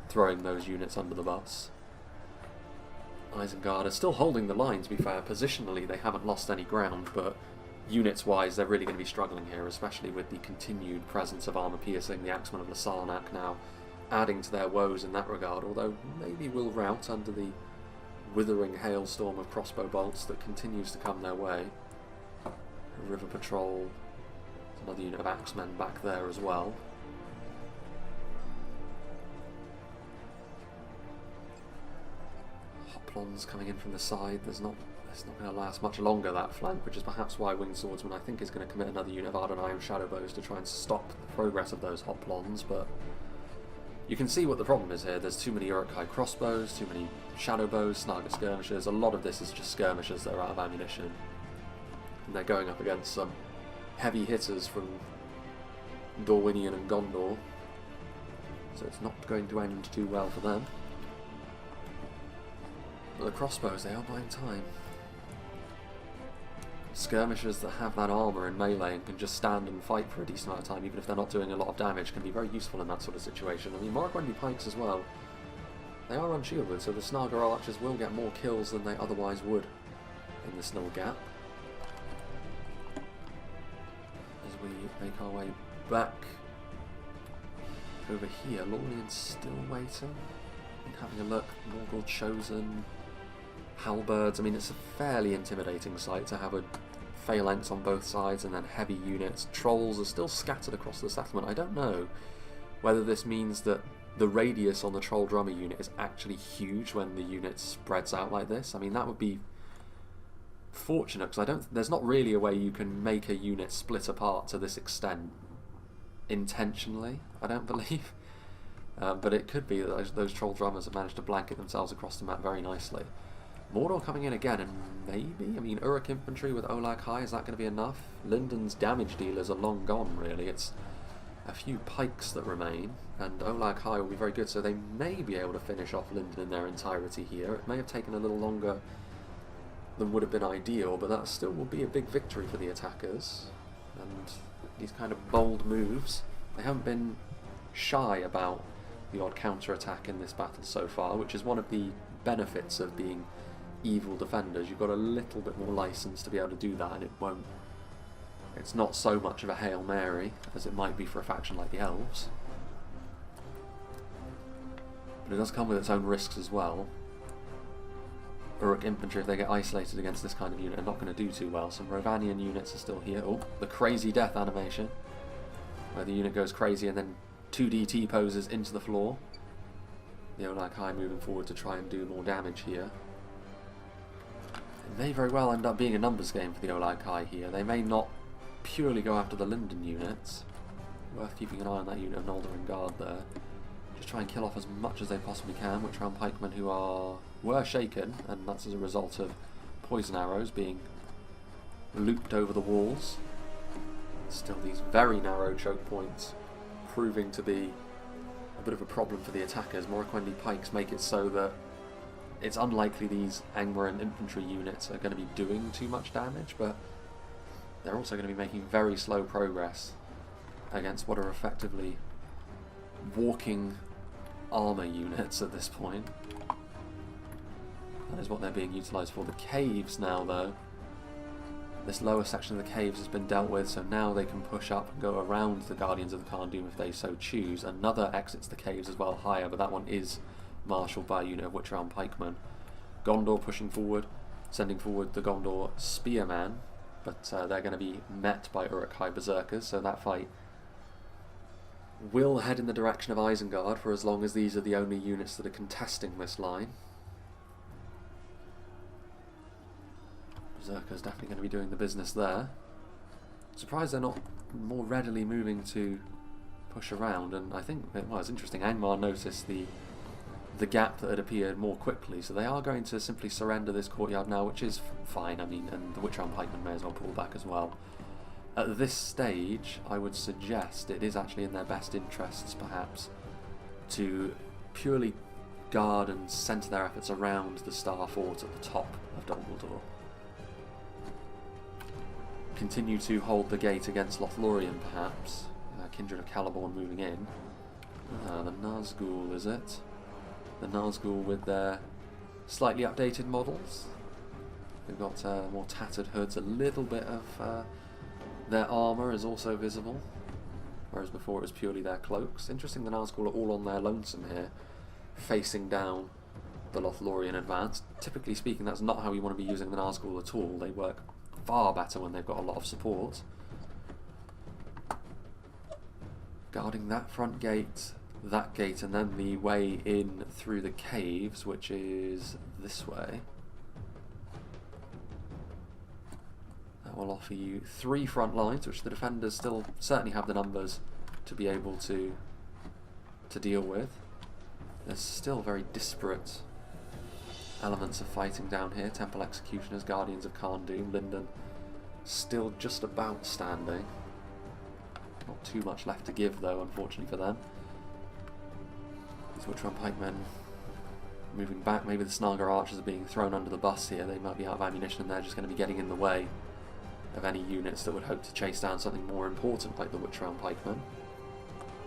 throwing those units under the bus. Isengard are still holding the line, to be fair. Positionally they haven't lost any ground, but units-wise, they're really going to be struggling here, especially with the continued presence of armour-piercing, the Axemen of Lasarnak now adding to their woes in that regard, although maybe will rout under the withering hailstorm of crossbow bolts that continues to come their way. River Patrol. There's another unit of axemen back there as well. Hoplons coming in from the side. It's not going to last much longer, that flank, which is perhaps why Winged Swordsman, I think, is going to commit another unit of Ardent Iron Shadowbows to try and stop the progress of those Hoplons, but you can see what the problem is here. There's too many Uruk-hai crossbows, too many Shadowbows, Snaga skirmishers. A lot of this is just skirmishers that are out of ammunition. And they're going up against some heavy hitters from Dorwinion and Gondor, so it's not going to end too well for them. But the crossbows, they are buying time. Skirmishers that have that armour in melee and can just stand and fight for a decent amount of time, even if they're not doing a lot of damage, can be very useful in that sort of situation. I mean, Moragwendi pikes as well, they are unshielded, so the Snaga archers will get more kills than they otherwise would in this little gap. As we make our way back over here, Lothlorien's still waiting and having a look. Morgul chosen. Halberds, I mean, it's a fairly intimidating sight to have a phalanx on both sides and then heavy units. Trolls are still scattered across the settlement. I don't know whether this means that the radius on the troll drummer unit is actually huge when the unit spreads out like this. I mean, that would be fortunate, because there's not really a way you can make a unit split apart to this extent intentionally, I don't believe. But it could be that those troll drummers have managed to blanket themselves across the map very nicely. Mordor coming in again, and maybe, I mean, Uruk infantry with Olag High, is that going to be enough? Lindon's damage dealers are long gone, really. It's a few pikes that remain, and Olag High will be very good, so they may be able to finish off Lindon in their entirety here. It may have taken a little longer than would have been ideal, but that still will be a big victory for the attackers. And these kind of bold moves, they haven't been shy about the odd counter-attack in this battle so far, which is one of the benefits of being evil defenders. You've got a little bit more license to be able to do that, and it's not so much of a Hail Mary as it might be for a faction like the Elves. But it does come with its own risks as well. Uruk infantry, if they get isolated against this kind of unit, are not going to do too well. Some Rhovanion units are still here. Oh, the crazy death animation, where the unit goes crazy and then 2D T-poses into the floor. The Olag High moving forward to try and do more damage here. It may very well end up being a numbers game for the Olag High here. They may not purely go after the Lindon units. Worth keeping an eye on that unit of Noldorin Guard there. Just try and kill off as much as they possibly can, which round pikemen who were shaken, and that's as a result of poison arrows being looped over the walls. Still these very narrow choke points proving to be a bit of a problem for the attackers. Moragwendi pikes make it so that it's unlikely these Angmar and infantry units are going to be doing too much damage, but they're also going to be making very slow progress against what are effectively walking armour units at this point. That is what they're being utilised for. The caves now, though, this lower section of the caves has been dealt with, so now they can push up and go around the Guardians of the Khan Doom if they so choose. Another exits the caves as well higher, but that one is marshalled by a unit of Witch-Round pikemen. Gondor pushing forward, sending forward the Gondor Spearman, but they're going to be met by Uruk-hai Berserkers, so that fight will head in the direction of Isengard for as long as these are the only units that are contesting this line. Berserker's definitely going to be doing the business there. Surprised they're not more readily moving to push around, and I think, well, it's interesting, Angmar noticed the gap that had appeared more quickly, so they are going to simply surrender this courtyard now, which is fine. I mean, and the Witch-Round pikemen may as well pull back as well. At this stage, I would suggest it is actually in their best interests, perhaps, to purely guard and centre their efforts around the Star Fort at the top of DOL GULDUR. Continue to hold the gate against Lothlorien, perhaps. Kindred of Caliborn moving in. The Nazgul, is it? The Nazgul with their slightly updated models. They've got more tattered hoods, a little bit of their armour is also visible, whereas before it was purely their cloaks. Interesting, the Nazgul are all on their lonesome here, facing down the Lothlorien advance. Typically speaking, that's not how you want to be using the Nazgul at all. They work far better when they've got a lot of support. Guarding that front gate, that gate, and then the way in through the caves, which is this way. That will offer you 3 front lines, which the defenders still certainly have the numbers to be able to deal with. There's still very disparate elements of fighting down here. Temple Executioners, Guardians of Kharndoom, Lindon still just about standing. Not too much left to give though, unfortunately for them. These Witcher-on pikemen moving back. Maybe the Snagar archers are being thrown under the bus here. They might be out of ammunition and they're just going to be getting in the way of any units that would hope to chase down something more important like the Witcher-on pikemen.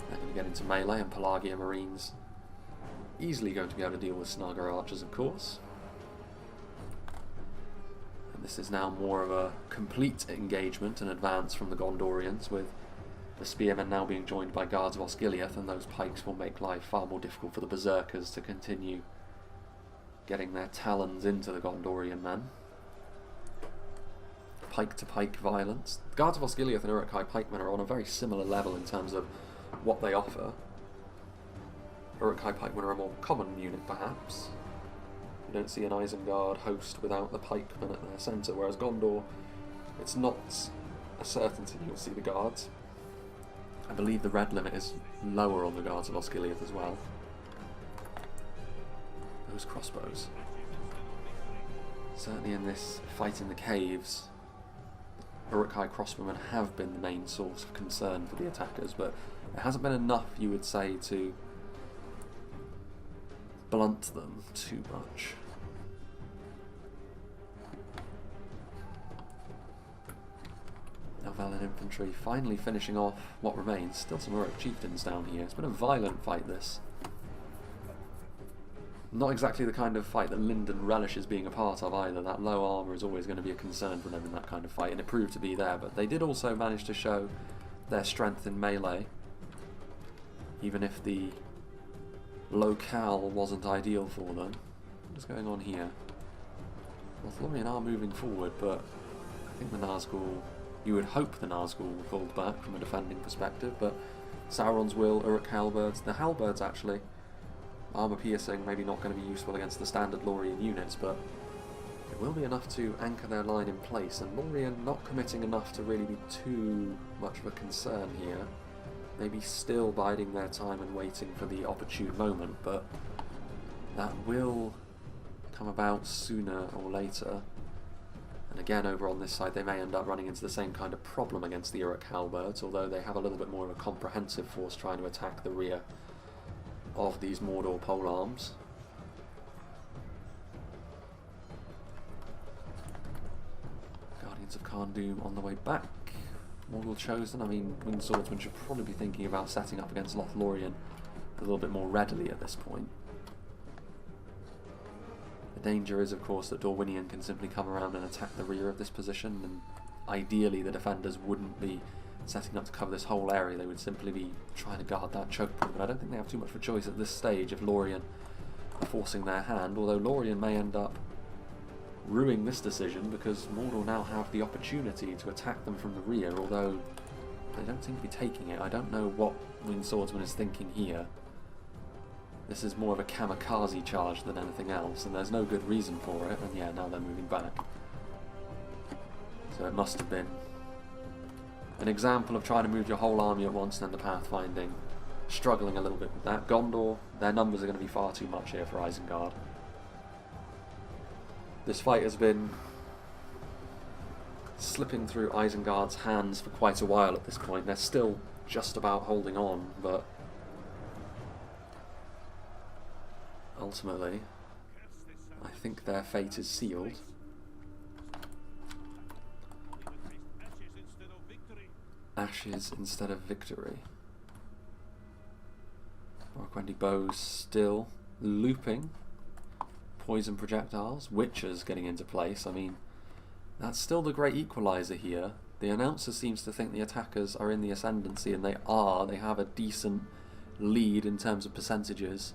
They're going to get into melee, and Pelagia Marines easily going to be able to deal with Snagar archers, of course. And this is now more of a complete engagement and advance from the Gondorians, with the spearmen now being joined by guards of Osgiliath, and those pikes will make life far more difficult for the berserkers to continue getting their talons into the Gondorian men. Pike-to-pike violence. The guards of Osgiliath and Uruk-hai pikemen are on a very similar level in terms of what they offer. Uruk-hai pikemen are a more common unit, perhaps. You don't see an Isengard host without the pikemen at their centre, whereas Gondor, it's not a certainty you'll see the guards. I believe the red limit is lower on the guards of Osgiliath as well. Those crossbows. Certainly in this fight in the caves, Uruk-hai crossbowmen have been the main source of concern for the attackers, but it hasn't been enough, you would say, to blunt them too much. Now Valen infantry finally finishing off what remains. Still some Uruk chieftains down here. It's been a violent fight, this. Not exactly the kind of fight that Lindon relishes being a part of either. That low armour is always going to be a concern for them in that kind of fight, and it proved to be there, but they did also manage to show their strength in melee, even if the locale wasn't ideal for them. What's going on here? Lothlorien are moving forward, but I think the Nazgul, you would hope the Nazgul will hold back from a defending perspective, but Sauron's will, Uruk halberds, the halberds actually, armour piercing, maybe not going to be useful against the standard Lorien units, but it will be enough to anchor their line in place, and Lorien not committing enough to really be too much of a concern here. Maybe still biding their time and waiting for the opportune moment, but that will come about sooner or later. And again, over on this side, they may end up running into the same kind of problem against the Uruk halberds, although they have a little bit more of a comprehensive force trying to attack the rear of these Mordor polearms. Guardians of Kharndoom on the way back. Morgul chosen. I mean, winged swordsmen should probably be thinking about setting up against Lothlorien a little bit more readily at this point. The danger is, of course, that Dorwinion can simply come around and attack the rear of this position, and ideally the defenders wouldn't be setting up to cover this whole area. They would simply be trying to guard that choke point, but I don't think they have too much of a choice at this stage if Lorien are forcing their hand, although Lorien may end up ruining this decision because Mordor now have the opportunity to attack them from the rear, although they don't seem to be taking it. I don't know what Winged Swordsman is thinking here. This is more of a kamikaze charge than anything else, and there's no good reason for it, and yeah, now they're moving back. So it must have been an example of trying to move your whole army at once and then the pathfinding, struggling a little bit with that. Gondor, their numbers are going to be far too much here for Isengard. This fight has been slipping through Isengard's hands for quite a while at this point. They're still just about holding on, but ultimately, I think their fate is sealed. Ashes instead of victory. Orkwendi bows still looping. Poison projectiles. Witchers getting into place. I mean, that's still the great equaliser here. The announcer seems to think the attackers are in the ascendancy, and they are. They have a decent lead in terms of percentages.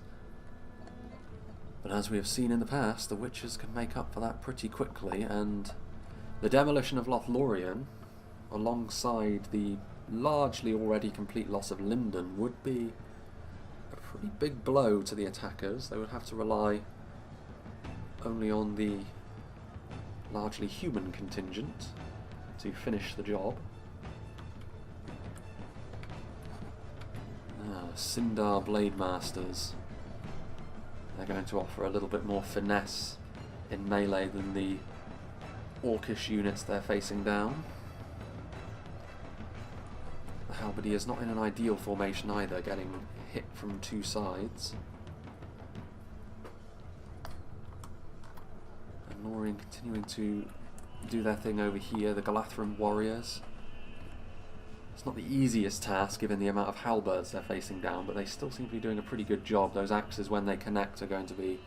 But as we have seen in the past, the Witchers can make up for that pretty quickly, and The demolition of Lothlorien, alongside the largely already complete loss of Lindon, would be a pretty big blow to the attackers. They would have to rely only on the largely human contingent to finish the job. Sindar Blade Masters. They're going to offer a little bit more finesse in melee than the orcish units they're facing down. The Halberdiers not in an ideal formation either, getting hit from two sides. And Lorien continuing to do their thing over here. The Galathram warriors. It's not the easiest task given the amount of halberds they're facing down, but they still seem to be doing a pretty good job. Those axes, when they connect, are going to be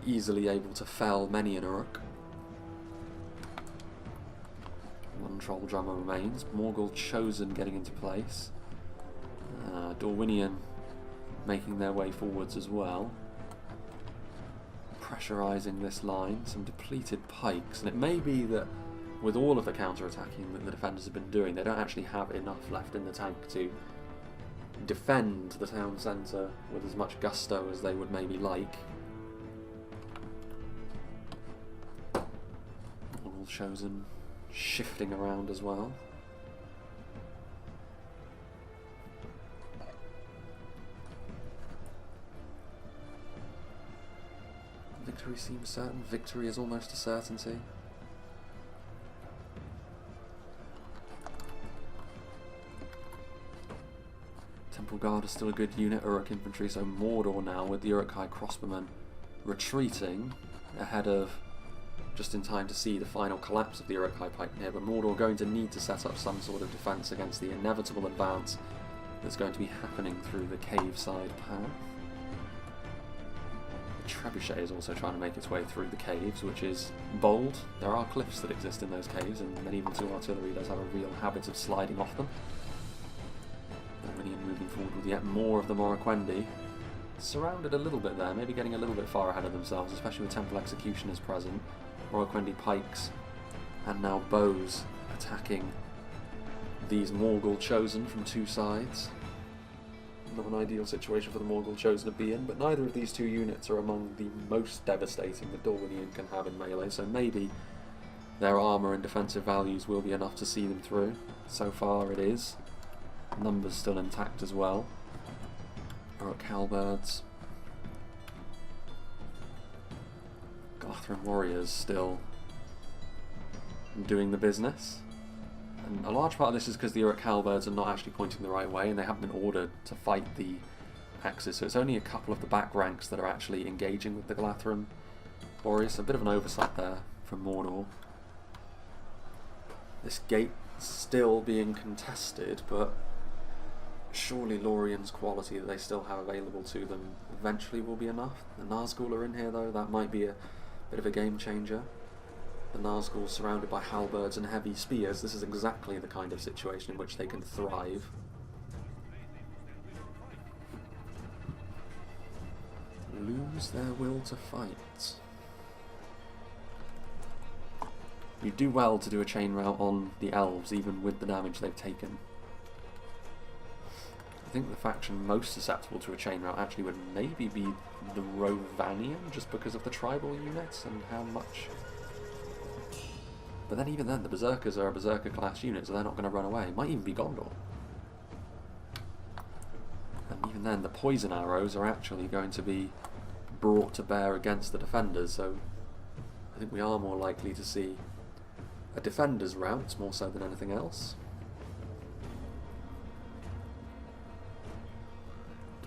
easily able to fell many an Uruk. One troll drummer remains. Morgul Chosen getting into place. Dorwinion making their way forwards as well. Pressurising this line. Some depleted pikes. And it may be that with all of the counter-attacking that the defenders have been doing, they don't actually have enough left in the tank to defend the town centre with as much gusto as they would maybe like. Morgul Chosen shifting around as well. Victory seems certain. Victory is almost a certainty. Temple Guard is still a good unit. Uruk infantry, so Mordor now with the Uruk-hai crossbowmen retreating ahead of, just in time to see the final collapse of the Uruk-hai pike here, but Mordor going to need to set up some sort of defence against the inevitable advance that's going to be happening through the cave side path. The trebuchet is also trying to make its way through the caves, which is bold. There are cliffs that exist in those caves, and then even 2 artillery does have a real habit of sliding off them. Rhovanion moving forward with yet more of the Morroquendi. Surrounded a little bit there, maybe getting a little bit far ahead of themselves, especially with Temple Executioners present. Morroquendi pikes and now bows attacking these Morgul Chosen from 2 sides. Not an ideal situation for the Morgul Chosen to be in, but neither of these 2 units are among the most devastating that Dorwinion can have in melee, so maybe their armour and defensive values will be enough to see them through. So far it is. Numbers still intact as well. Uruk halberds. Galathram warriors still doing the business. And a large part of this is because the Uruk halberds are not actually pointing the right way and they haven't been ordered to fight the axes, so it's only a couple of the back ranks that are actually engaging with the Galathram warriors. A bit of an oversight there from Mordor. This gate still being contested, but surely Lorien's quality that they still have available to them eventually will be enough. The Nazgul are in here though, that might be a bit of a game changer. The Nazgul surrounded by halberds and heavy spears, this is exactly the kind of situation in which they can thrive. Lose their will to fight. You do well to do a chain route on the elves, even with the damage they've taken. I think the faction most susceptible to a chain route actually would maybe be the Rhovanion, just because of the tribal units and how much. But then even then, the Berserkers are a Berserker class unit, so they're not going to run away. It might even be Gondor. And even then, the poison arrows are actually going to be brought to bear against the defenders, so I think we are more likely to see a defender's route more so than anything else.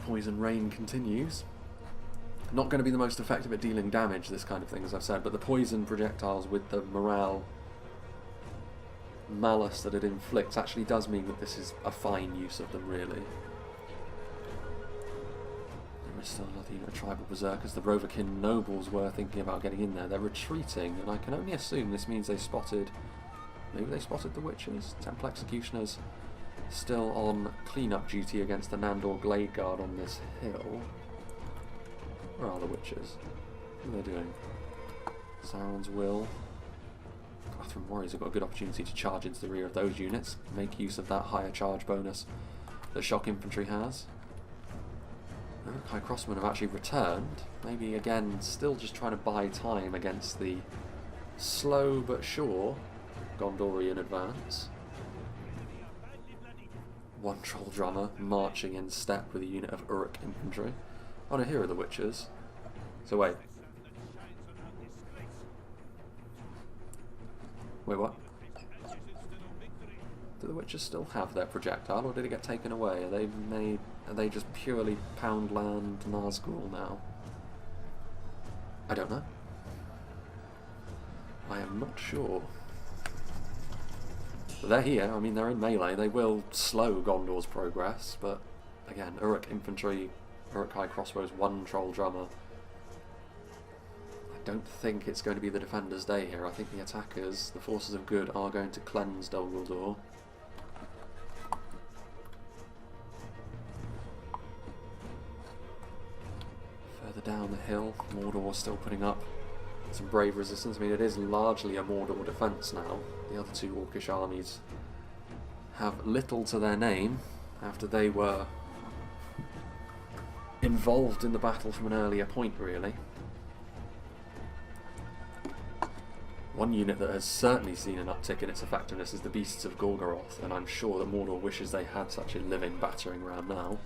Poison Rain continues. Not going to be the most effective at dealing damage, this kind of thing, as I've said, but the poison projectiles with the morale malice that it inflicts actually does mean that this is a fine use of them, really. There is still another unit of tribal berserkers. The Rhovanion nobles were thinking about getting in there. They're retreating, and I can only assume this means they spotted... maybe they spotted the witches? Temple Executioners still on clean-up duty against the Nandor Glade Guard on this hill. Where are the witches? What are they doing? Sauron's Will. Bathroom Warriors have got a good opportunity to charge into the rear of those units, make use of that higher charge bonus that Shock Infantry has. High Crossmen have actually returned, maybe again still just trying to buy time against the slow but sure Gondorian advance. One Troll Drummer marching in step with a unit of Uruk Infantry. Oh no, here are the Witchers. So wait. Wait, what? Do the Witchers still have their projectile, or did it get taken away? Are they just purely Poundland Nazgul now? I don't know. I am not sure. But they're here, I mean they're in melee, they will slow Gondor's progress, but again, Uruk Infantry, Uruk High Crossbows, one Troll Drummer. I don't think it's going to be the defenders' day here. I think the attackers, the forces of good, are going to cleanse Dol Guldur. Further down the hill, Mordor still putting up some brave resistance. I mean, it is largely a Mordor defence now. The other two Orcish armies have little to their name after they were involved in the battle from an earlier point, really. One unit that has certainly seen an uptick in its effectiveness is the Beasts of Gorgoroth, and I'm sure that Mordor wishes they had such a living battering ram now.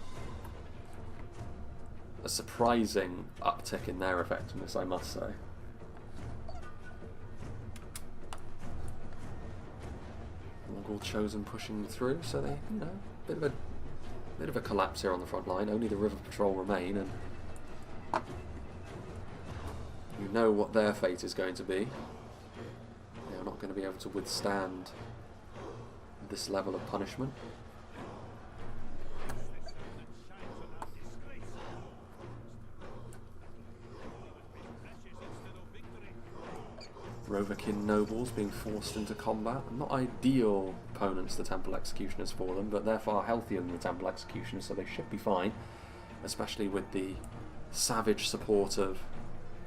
A surprising uptick in their effectiveness, I must say. Morgul Chosen pushing through, so they, you know, bit of a collapse here on the front line. Only the River Patrol remain, and you know what their fate is going to be. They are not going to be able to withstand this level of punishment. Rhovanion nobles being forced into combat. Not ideal opponents, the Temple Executioners, for them, but they're far healthier than the Temple Executioners, so they should be fine, especially with the savage support of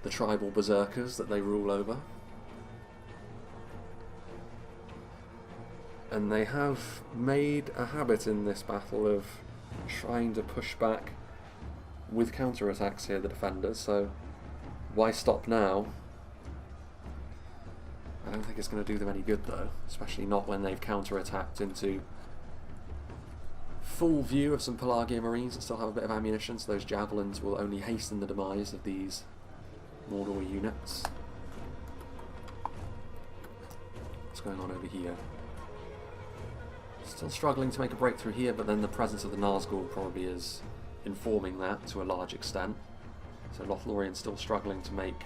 the tribal berserkers that they rule over. And they have made a habit in this battle of trying to push back with counterattacks here, the defenders, so why stop now? I don't think it's going to do them any good though, especially not when they've counterattacked into full view of some Pelagia Marines that still have a bit of ammunition, so those javelins will only hasten the demise of these Mordor units. What's going on over here? Still struggling to make a breakthrough here, but then the presence of the Nazgul probably is informing that to a large extent. So Lothlorien still struggling to make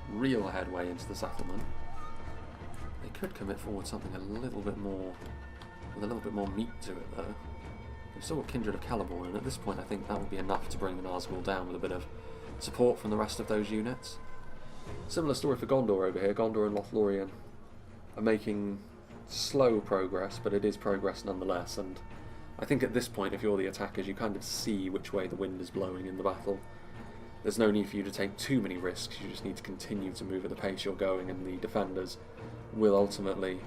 real headway into the settlement. They could commit forward something a little bit more, with a little bit more meat to it though. We've still got Kindred of Celeborn, and at this point I think that would be enough to bring the Nazgul down with a bit of support from the rest of those units. Similar story for Gondor over here. Gondor and Lothlorien are making slow progress, but it is progress nonetheless, and I think at this point, if you're the attackers, you kind of see which way the wind is blowing in the battle. There's no need for you to take too many risks, you just need to continue to move at the pace you're going, and the defenders will ultimately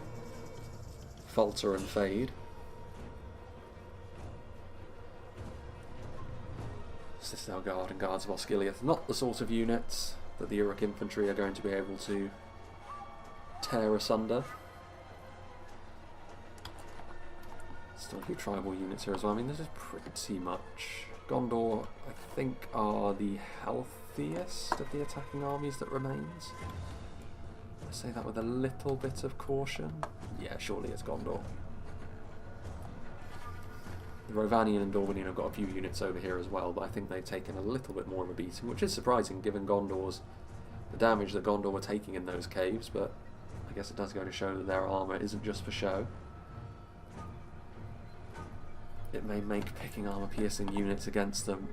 falter and fade. Citadel Guard and Guards of Osgiliath, not the sort of units that the Uruk Infantry are going to be able to tear asunder. Still a few tribal units here as well. I mean, this is pretty much... Gondor, I think, are the healthiest of the attacking armies that remains. I say that with a little bit of caution. Yeah, surely it's Gondor. The Rhovanion and Dorwinion have got a few units over here as well, but I think they've taken a little bit more of a beating, which is surprising given the damage that Gondor were taking in those caves, but I guess it does go to show that their armour isn't just for show. It may make picking armour-piercing units against them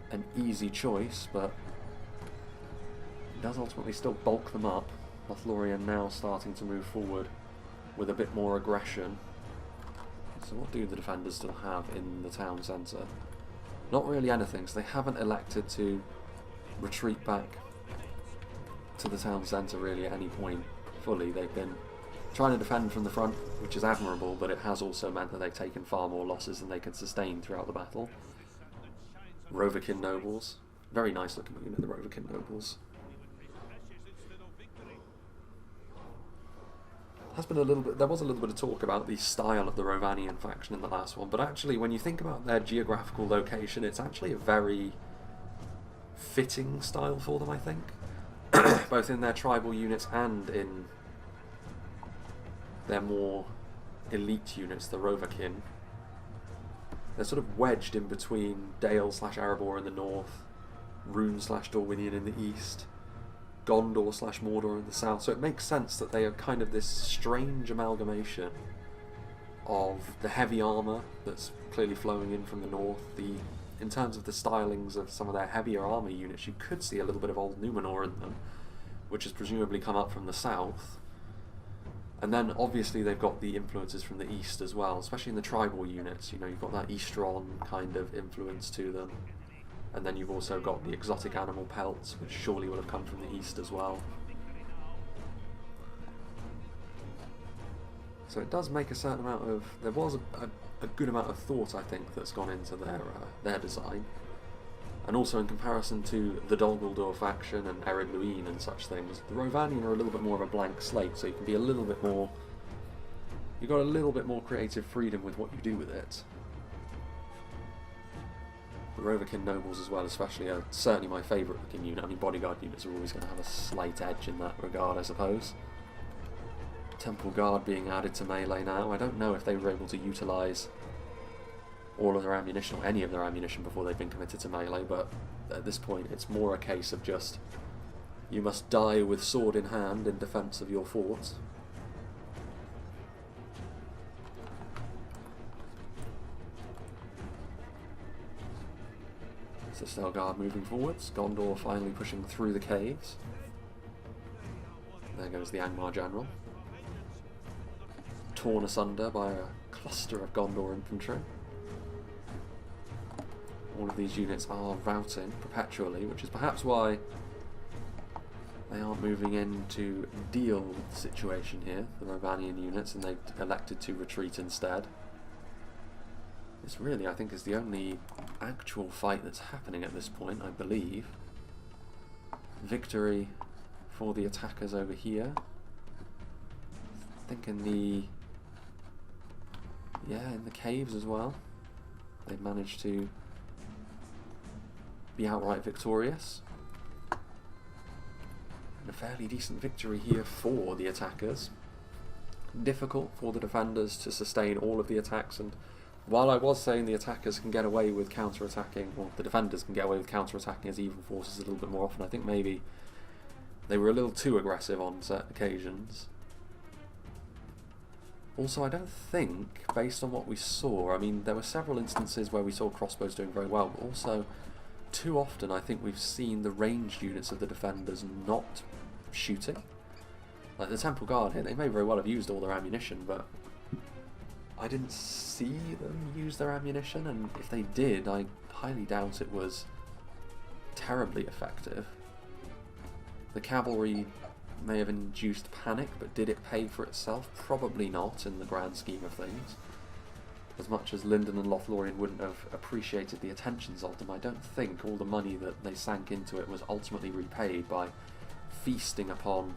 an easy choice, but it does ultimately still bulk them up. Lothlorien now starting to move forward with a bit more aggression. So what do the defenders still have in the town centre? Not really anything, so they haven't elected to retreat back to the town centre really at any point fully. They've been trying to defend from the front, which is admirable, but it has also meant that they've taken far more losses than they can sustain throughout the battle. Rhovanion nobles. Very nice looking unit, the Rhovanion nobles. There was a little bit of talk about the style of the Rhovanion faction in the last one, but actually when you think about their geographical location, it's actually a very fitting style for them, I think. Both in their tribal units and in their more elite units, the Rhovanion. They're sort of wedged in between Dale/Erebor in the north, Rhûn/Dorwinion in the east, Gondor/Mordor in the south, so it makes sense that they are kind of this strange amalgamation of the heavy armour that's clearly flowing in from the north. In terms of the stylings of some of their heavier armour units, you could see a little bit of old Numenor in them, which has presumably come up from the south. And then obviously they've got the influences from the east as well, especially in the tribal units. You know, you've got that Eastron kind of influence to them. And then you've also got the exotic animal pelts, which surely will have come from the east as well. So it does make a certain amount of... There was a good amount of thought, I think, that's gone into their design. And also in comparison to the DOL GULDUR faction and Ered Luin and such things, the Rhovanion are a little bit more of a blank slate, so you can be a little bit more... You've got a little bit more creative freedom with what you do with it. The Rhovanion nobles as well, especially, are certainly my favourite looking unit. I mean, bodyguard units are always going to have a slight edge in that regard, I suppose. Temple Guard being added to melee now. I don't know if they were able to utilise all of their ammunition, or any of their ammunition, before they've been committed to melee, but at this point it's more a case of just, you must die with sword in hand in defence of your fort. Citadel Guard moving forwards, Gondor finally pushing through the caves. There goes the Angmar general. Torn asunder by a cluster of Gondor infantry. All of these units are routing perpetually, which is perhaps why they aren't moving in to deal with the situation here, the Rhovanion units, and they've elected to retreat instead. This really, I think, is the only actual fight that's happening at this point, I believe. Victory for the attackers over here. I think in the caves as well. They've managed to be outright victorious. And a fairly decent victory here for the attackers. Difficult for the defenders to sustain all of the attacks, and while I was saying the attackers can get away with counter-attacking, or the defenders can get away with counter-attacking as even forces a little bit more often, I think maybe they were a little too aggressive on certain occasions. Also, I don't think, based on what we saw, I mean, there were several instances where we saw crossbows doing very well, but also too often I think we've seen the ranged units of the defenders not shooting. Like the Temple Guard here, they may very well have used all their ammunition, but I didn't see them use their ammunition, and if they did, I highly doubt it was terribly effective. The cavalry may have induced panic, but did it pay for itself? Probably not, in the grand scheme of things. As much as Lindon and Lothlorien wouldn't have appreciated the attentions of them, I don't think all the money that they sank into it was ultimately repaid by feasting upon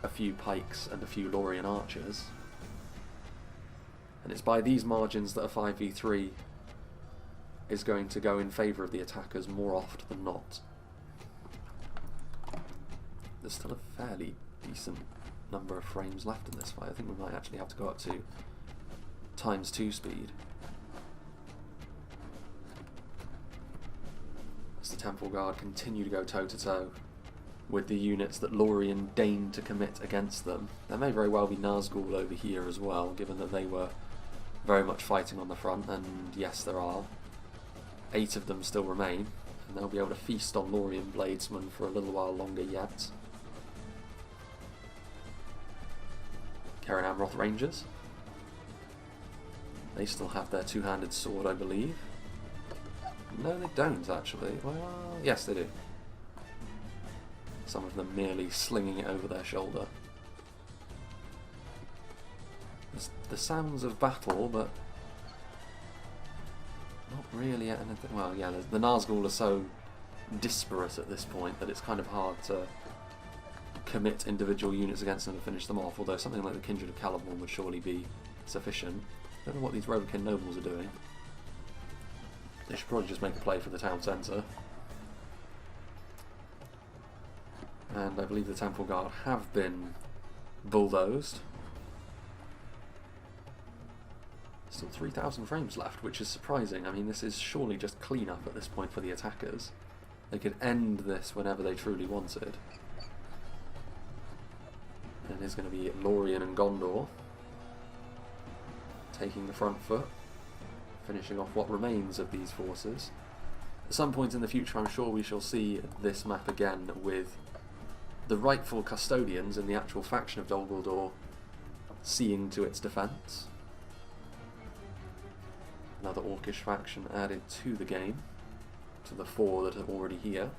a few pikes and a few Lorien archers. And it's by these margins that a 5v3 is going to go in favour of the attackers more often than not. There's still a fairly decent number of frames left in this fight. I think we might actually have to go up to ×2 speed. As the Temple Guard continue to go toe-to-toe with the units that Lorien deigned to commit against them. There may very well be Nazgul over here as well, given that they were very much fighting on the front, and yes, there are. 8 of them still remain, and they'll be able to feast on Lorien bladesmen for a little while longer yet. Cairn Amroth Rangers. They still have their two-handed sword, I believe. No, they don't, actually. Well, yes, they do. Some of them merely slinging it over their shoulder. There's the sounds of battle, but not really anything. Well, yeah, the Nazgul are so disparate at this point that it's kind of hard to commit individual units against them to finish them off, although something like the Kindred of Caliborn would surely be sufficient. I don't know what these Rhovikin nobles are doing. They should probably just make a play for the town centre. And I believe the Temple Guard have been bulldozed. Still 3,000 frames left, which is surprising. I mean, this is surely just clean-up at this point for the attackers. They could end this whenever they truly wanted. And it is going to be Lothlorien and Gondor taking the front foot, finishing off what remains of these forces. At some point in the future, I'm sure we shall see this map again with the rightful custodians in the actual faction of Dol Guldur seeing to its defence. Another Orcish faction added to the game, to the 4 that are already here.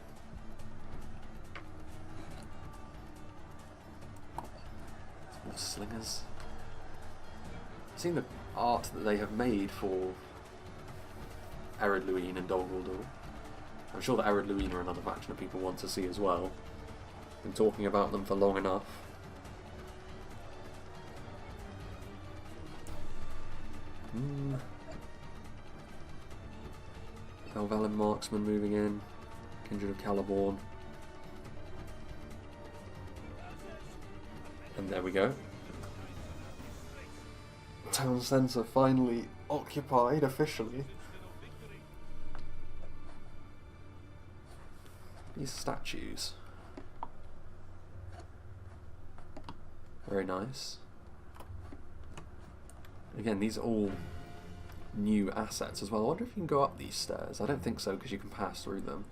More slingers. I've seen the art that they have made for Ered Luin and Dol Guldur. I'm sure that Ered Luin are another faction that people want to see as well. Been talking about them for long enough. Helvellyn Marksman moving in. Kindred of Caliborn. And there we go. Town centre finally occupied officially. These statues. Very nice. Again, these are all new assets as well. I wonder if you can go up these stairs. I don't think so because you can pass through them.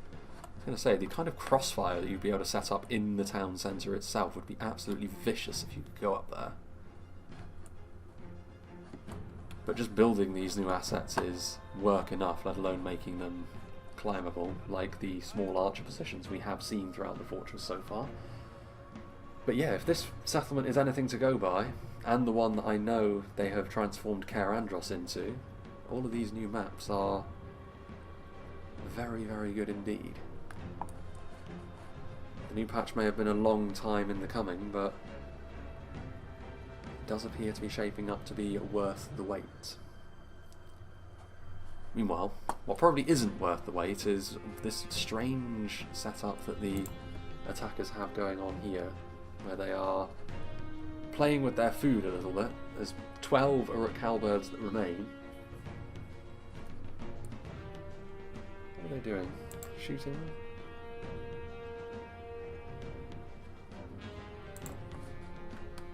I was going to say, the kind of crossfire that you'd be able to set up in the town centre itself would be absolutely vicious if you could go up there. But just building these new assets is work enough, let alone making them climbable, like the small archer positions we have seen throughout the fortress so far. But yeah, if this settlement is anything to go by, and the one that I know they have transformed Caer Andros into, all of these new maps are very, very good indeed. The new patch may have been a long time in the coming, but it does appear to be shaping up to be worth the wait. Meanwhile, what probably isn't worth the wait is this strange setup that the attackers have going on here, where they are playing with their food a little bit. There's 12 Uruk Halberds that remain. What are they doing? Shooting them?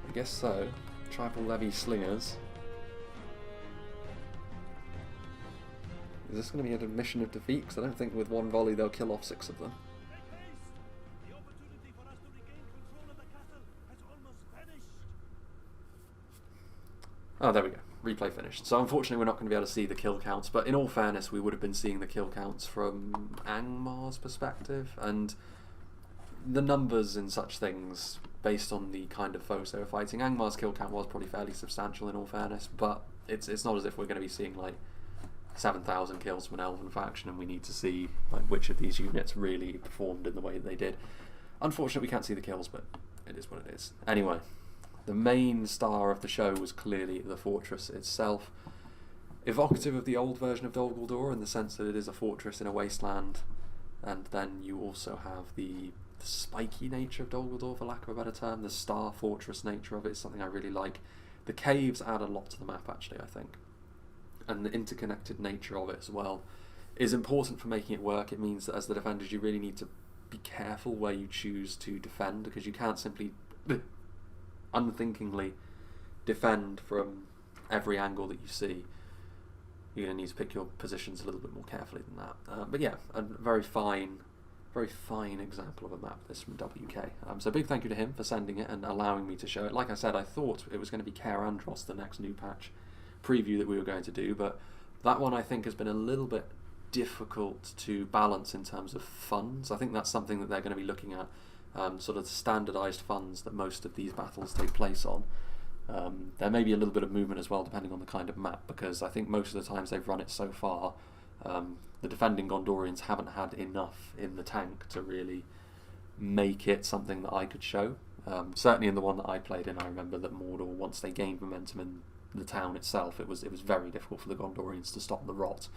I guess so. Tribal Levy Slingers. Is this going to be an admission of defeat? Because I don't think with one volley they'll kill off 6 of them. Oh, there we go. Replay finished. So unfortunately we're not going to be able to see the kill counts, but in all fairness we would have been seeing the kill counts from Angmar's perspective, and the numbers in such things, based on the kind of foes they were fighting, Angmar's kill count was probably fairly substantial in all fairness, but it's not as if we're going to be seeing like 7,000 kills from an Elven faction and we need to see like which of these units really performed in the way that they did. Unfortunately we can't see the kills, but it is what it is. Anyway, the main star of the show was clearly the fortress itself. Evocative of the old version of Dol Guldur in the sense that it is a fortress in a wasteland, and then you also have the spiky nature of Dol Guldur, for lack of a better term. The star fortress nature of it is something I really like. The caves add a lot to the map actually, I think. And the interconnected nature of it as well is important for making it work. It means that as the defenders you really need to be careful where you choose to defend, because you can't simply unthinkingly defend from every angle that you see. You're going to need to pick your positions a little bit more carefully than that. But yeah, a very fine example of a map, this from WK. So big thank you to him for sending it and allowing me to show it. Like I said, I thought it was going to be Caer Andros, the next new patch preview that we were going to do, but that one I think has been a little bit difficult to balance in terms of funds. I think that's something that they're going to be looking at, sort of standardised funds that most of these battles take place on. There may be a little bit of movement as well, depending on the kind of map, because I think most of the times they've run it so far, the defending Gondorians haven't had enough in the tank to really make it something that I could show. Certainly in the one that I played in, I remember that Mordor, once they gained momentum in the town itself, it was very difficult for the Gondorians to stop the rot.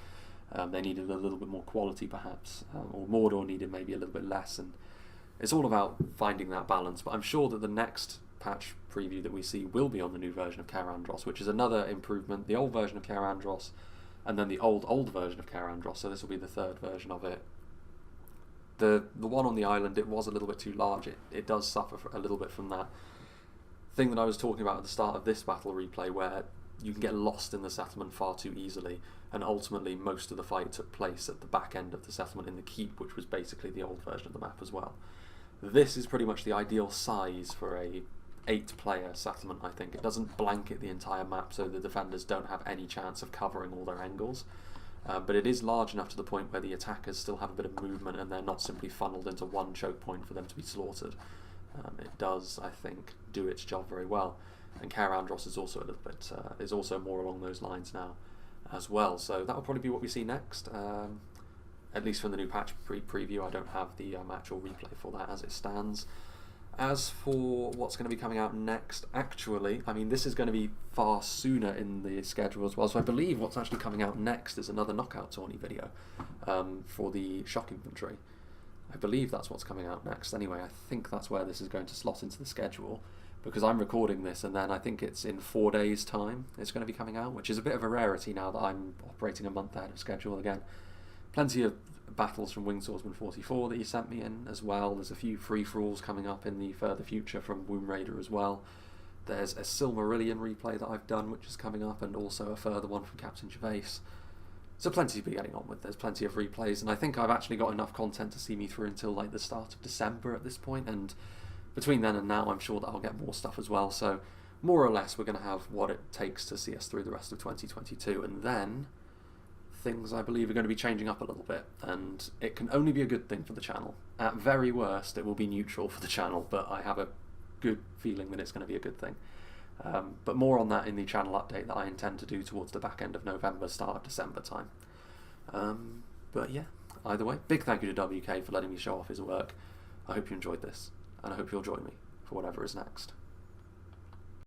They needed a little bit more quality, perhaps, or Mordor needed maybe a little bit less, and it's all about finding that balance. But I'm sure that the next patch preview that we see will be on the new version of Caer Andros, which is another improvement. The old version of Caer Andros, and then the old version of Caer Andros, so this will be the third version of it. The one on the island, it was a little bit too large. It does suffer a little bit from that thing that I was talking about at the start of this battle replay, where you can get lost in the settlement far too easily, and ultimately most of the fight took place at the back end of the settlement in the keep, which was basically the old version of the map as well. This is pretty much the ideal size for a 8-player settlement, I think. It doesn't blanket the entire map, so the defenders don't have any chance of covering all their angles. But it is large enough to the point where the attackers still have a bit of movement and they're not simply funneled into one choke point for them to be slaughtered. It does, I think, do its job very well. And Caer Andros is also a little bit is also more along those lines now as well. So that will probably be what we see next. At least from the new patch preview, I don't have the actual replay for that as it stands. As for what's going to be coming out next, actually, I mean, this is going to be far sooner in the schedule as well, so I believe what's actually coming out next is another Knockout Tourney video for the Shock Infantry. I believe that's what's coming out next. Anyway, I think that's where this is going to slot into the schedule, because I'm recording this and then I think it's in 4 days' time it's going to be coming out, which is a bit of a rarity now that I'm operating a month ahead of schedule again. Plenty of battles from Winged Swordsman 44 that you sent me in as well. There's a few free-for-alls coming up in the further future from Womb Raider as well. There's a Silmarillion replay that I've done, which is coming up, and also a further one from Captain Gervais. So plenty to be getting on with. There's plenty of replays, and I think I've actually got enough content to see me through until like the start of December at this point, and between then and now I'm sure that I'll get more stuff as well. So more or less we're going to have what it takes to see us through the rest of 2022, and then things I believe are going to be changing up a little bit, and it can only be a good thing for the channel. At very worst it will be neutral for the channel, but I have a good feeling that it's going to be a good thing. But more on that in the channel update that I intend to do towards the back end of November, start of December time. But yeah, either way, big thank you to WK for letting me show off his work. I hope you enjoyed this, and I hope you'll join me for whatever is next.